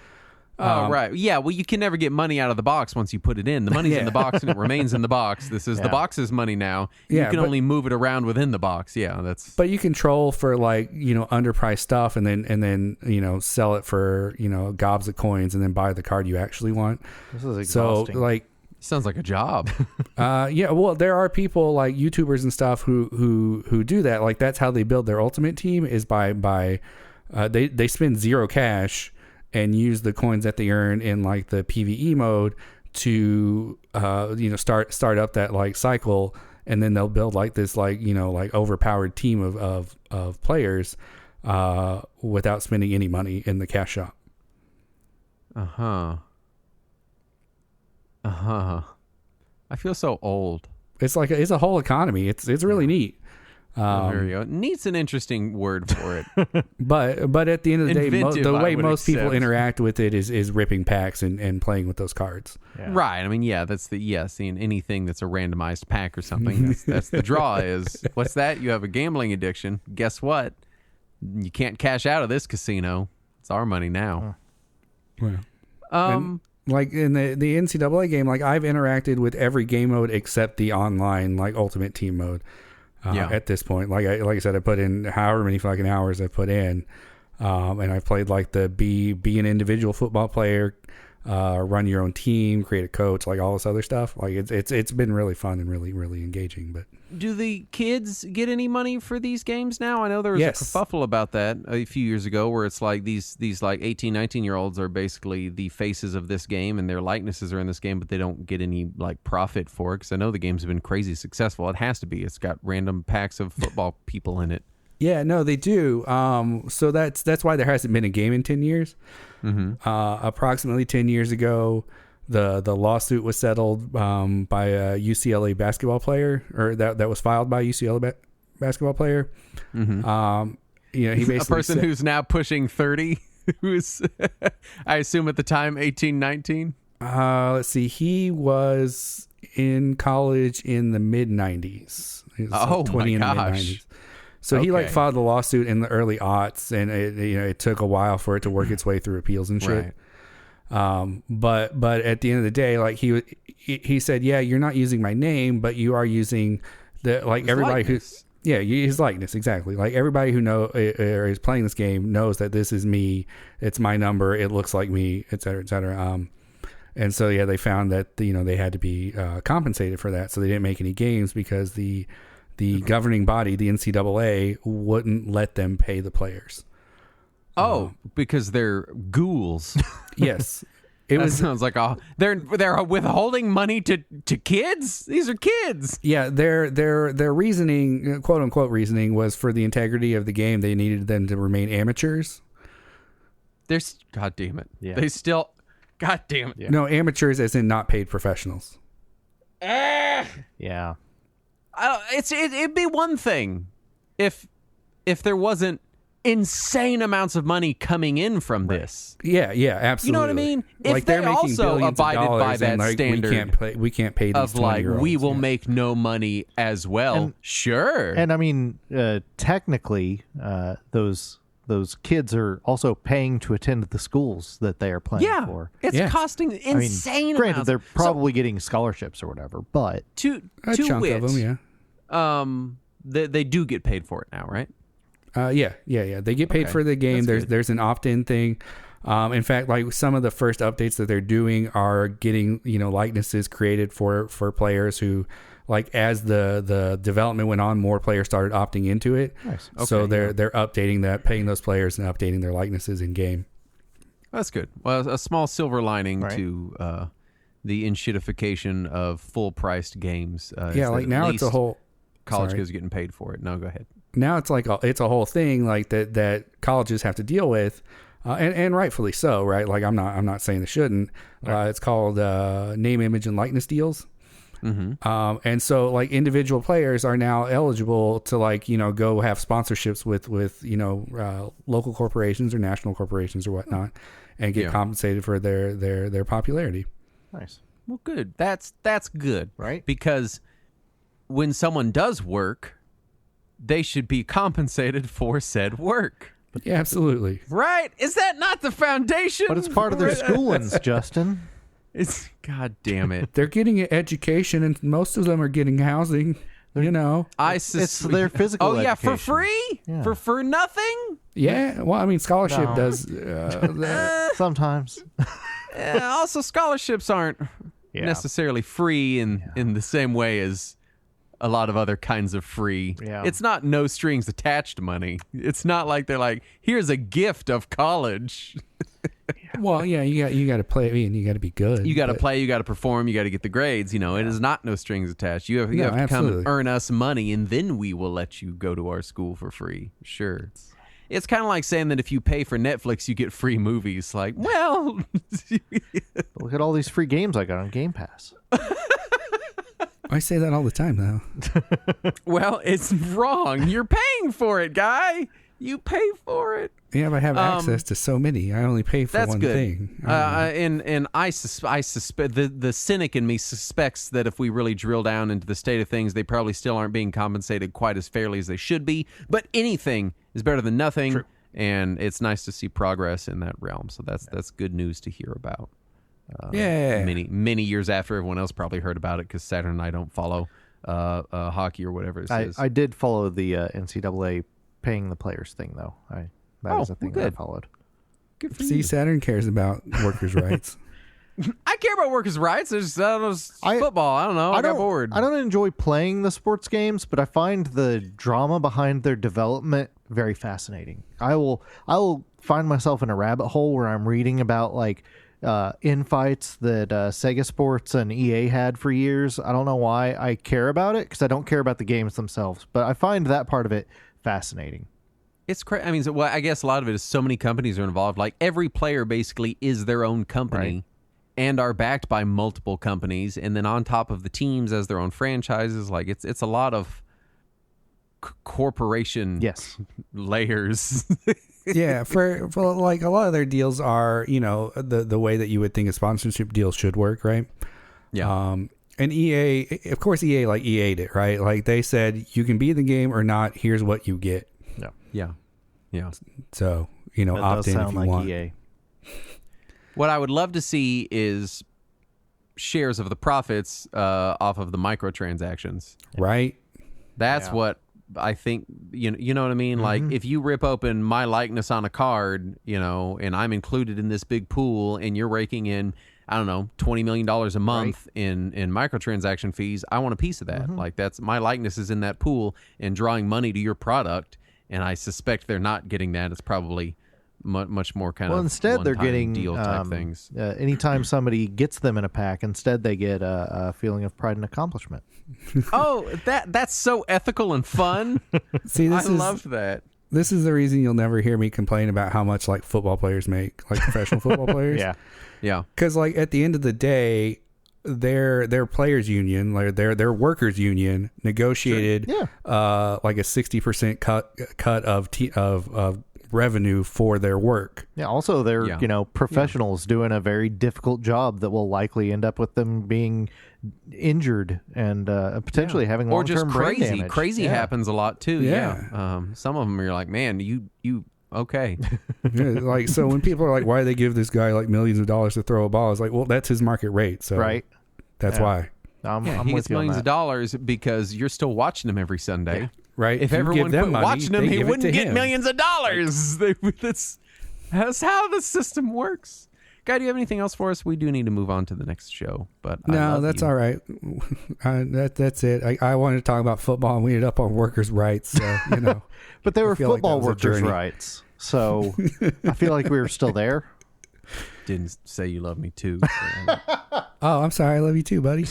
Oh, right. Yeah, well, you can never get money out of the box once you put it in. The money's in the box and it remains in the box. This is the box's money now. You can only move it around within the box. Yeah, that's. But you can troll for like, underpriced stuff and then sell it for, gobs of coins and then buy the card you actually want. This is exhausting. So like. Sounds like a job. Yeah, well, there are people like YouTubers and stuff who do that. Like that's how they build their ultimate team is by they spend zero cash and use the coins that they earn in like the PvE mode to start up that like cycle, and then they'll build like this like overpowered team of players without spending any money in the cash shop. I feel so old. It's like it's a whole economy. It's really neat. There you go. Neat's an interesting word for it. but at the end of the day, the way most people accept. interact with it is ripping packs and playing with those cards. Yeah. Right. I mean, yeah, that's seeing anything that's a randomized pack or something. That's the draw is, what's that? You have a gambling addiction. Guess what? You can't cash out of this casino. It's our money now. And like in the NCAA game, like I've interacted with every game mode except the online like ultimate team mode. At this point, like I said, I put in however many fucking hours I put in, and I've played like the be an individual football player, run your own team, create a coach, like all this other stuff. Like it's been really fun and really really engaging. But do the kids get any money for these games now? I know there was a kerfuffle about that a few years ago, where it's like these like 18, 19-year-olds are basically the faces of this game, and their likenesses are in this game, but they don't get any like profit for it. Because I know the games have been crazy successful. It has to be. It's got random packs of football people in it. Yeah, no, they do. So that's why there hasn't been a game in 10 years. Approximately 10 years ago, the lawsuit was settled by a UCLA basketball player, or that was filed by a UCLA basketball player. He basically a person who's now pushing 30, who's I assume at the time 18, 19. Let's see, he was in college in the mid 90s. Oh my gosh. So he like filed the lawsuit in the early aughts, and it took a while for it to work its way through appeals and shit. Right. But at the end of the day, like he said, yeah, you're not using my name, but you are using his everybody likeness. His likeness, exactly. Like everybody who or is playing this game knows that this is me. It's my number. It looks like me, et cetera, et cetera. And so yeah, they found that they had to be compensated for that, so they didn't make any games because the governing body, the NCAA, wouldn't let them pay the players. Oh, because they're ghouls. Yes. Sounds like they're withholding money to kids? These are kids. Yeah, their reasoning, quote unquote reasoning, was for the integrity of the game. They needed them to remain amateurs. God damn it. Yeah. They still, God damn it. Yeah. No, amateurs as in not paid professionals. Yeah. It'd be one thing if there wasn't insane amounts of money coming in from this. Yeah, absolutely. You know what I mean? If they're they making also billions of abided by dollars that and, like, standard we can't pay these of like 20-year-olds. we will make no money as well. Sure. And I mean, technically, those kids are also paying to attend the schools that they are playing for. It's costing insane granted, amounts. they're probably getting scholarships or whatever, but a chunk of them, they do get paid for it now, right? Yeah. They get paid for the game. There's an opt-in thing. In fact, like some of the first updates that they're doing are getting likenesses created for players who, like, as the development went on, more players started opting into it. Nice. So they're updating that, paying those players and updating their likenesses in game. That's good. Well, a small silver lining to the inshitification of full-priced games. Like now it's a whole college kids getting paid for it. No, go ahead. Now it's like it's a whole thing like that colleges have to deal with, and rightfully so, right? Like I'm not saying they shouldn't. It's called name, image, and likeness deals. Mm-hmm. And so like individual players are now eligible to go have sponsorships with local corporations or national corporations or whatnot, and get compensated for their popularity. Nice. Well, good. That's good, right? Because when someone does work, they should be compensated for said work. Yeah, absolutely. Right? Is that not the foundation? But it's part of their schoolings, Justin. It's God damn it. They're getting an education, and most of them are getting housing. You know, It's their physical Oh yeah, for education. free? Yeah. For nothing? yeah. Well, I mean, scholarship No. does. Sometimes. Also, scholarships aren't necessarily free in the same way as a lot of other kinds of free. Yeah. It's not no strings attached money. It's not like they're like, here's a gift of college. Well, yeah, you got to play. I mean, you got to be good. You got to but- play, you got to perform, you got to get the grades. You know, it is not no strings attached. You have to come absolutely. and earn us money, and then we will let you go to our school for free. Sure. It's kind of like saying that if you pay for Netflix, you get free movies. Like, well, Look at all these free games I got on Game Pass. I say that all the time, though. well, it's wrong. You're paying for it, guy. You pay for it. Yeah, but I have access to so many. I only pay for That's one good. thing. And I suspect the cynic in me suspects that if we really drill down into the state of things, they probably still aren't being compensated quite as fairly as they should be. But anything is better than nothing, True. and it's nice to see progress in that realm. So that's good news to hear about. Yeah. Many years after everyone else probably heard about it because Saturn and I don't follow hockey or whatever it is. I did follow the NCAA paying the players thing, though. That was a thing that I good. followed. Good for See, you. Saturn cares about workers' rights. I care about workers' rights. It's football. I don't know. I got bored. I don't enjoy playing the sports games, but I find the drama behind their development very fascinating. I will find myself in a rabbit hole where I'm reading about like infights that Sega Sports and EA had for years. I don't know why I care about it because I don't care about the games themselves, but I find that part of it fascinating. It's crazy. I mean, I guess a lot of it is so many companies are involved. Like every player basically is their own company. Right. And are backed by multiple companies, and then on top of the teams as their own franchises. Like it's a lot of corporation Yes. layers. Yeah, for like a lot of their deals are, you know, the way that you would think a sponsorship deal should work, right? Yeah. And EA, of course, EA like EA'd it, right? Like they said, you can be in the game or not. Here's what you get. No. Yeah. So, you know, That opt does in if sound you like want. EA. What I would love to see is shares of the profits off of the microtransactions. Right? That's Yeah. what I think. You know what I mean? Like if you rip open my likeness on a card, you know, and I'm included in this big pool, and you're raking in, I don't know, $20 million a month in microtransaction fees, I want a piece of that. Like that's my likeness is in that pool and drawing money to your product, and I suspect they're not getting that. It's probably much more kind Well, of instead they're one-time getting deal type things. Anytime somebody gets them in a pack, instead they get a feeling of pride and accomplishment. Oh, that's so ethical and fun. See, I love that. this is the reason you'll never hear me complain about how much like football players make, like professional football players. Yeah. Because like at the end of the day, their players union, like their workers union, negotiated like a 60% cut of revenue for their work. Yeah. Also, they're professionals doing a very difficult job that will likely end up with them being injured and potentially having Or long-term just brain crazy. damage. Crazy Yeah. happens a lot too. Yeah. Some of them you're like, man, you okay. Yeah, like so when people are like, why do they give this guy like millions of dollars to throw a ball? It's like, well, that's his market rate. So Right. that's Yeah. why. I'm He with gets you on millions that. of dollars because you're still watching him every Sunday. Right. If you everyone give them quit money, watching him, they he give it wouldn't to get him. millions of dollars. That's how the system works. Guy, do you have anything else for us? We do need to move on to the next show, but I No, love that's you. all right. That's it. I wanted to talk about football, and we ended up on workers' rights. So you know, But they were feel like that football was a workers' journey. rights. So I feel like we were still there. Didn't say you love me too. oh, I'm sorry. I love you too, buddy.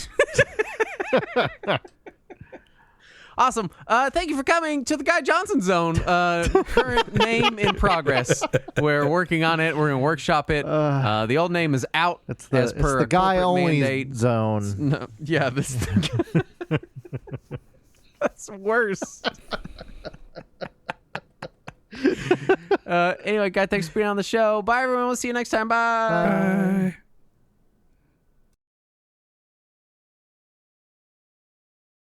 Awesome. Thank you for coming to the Guy Johnson Zone. Current name in progress. We're working on it. We're going to workshop it. The old name is out It's as per the a guy corporate only mandate. zone. No, yeah, this. That's worse. Anyway, Guy, thanks for being on the show. Bye, everyone. We'll see you next time. Bye. Bye.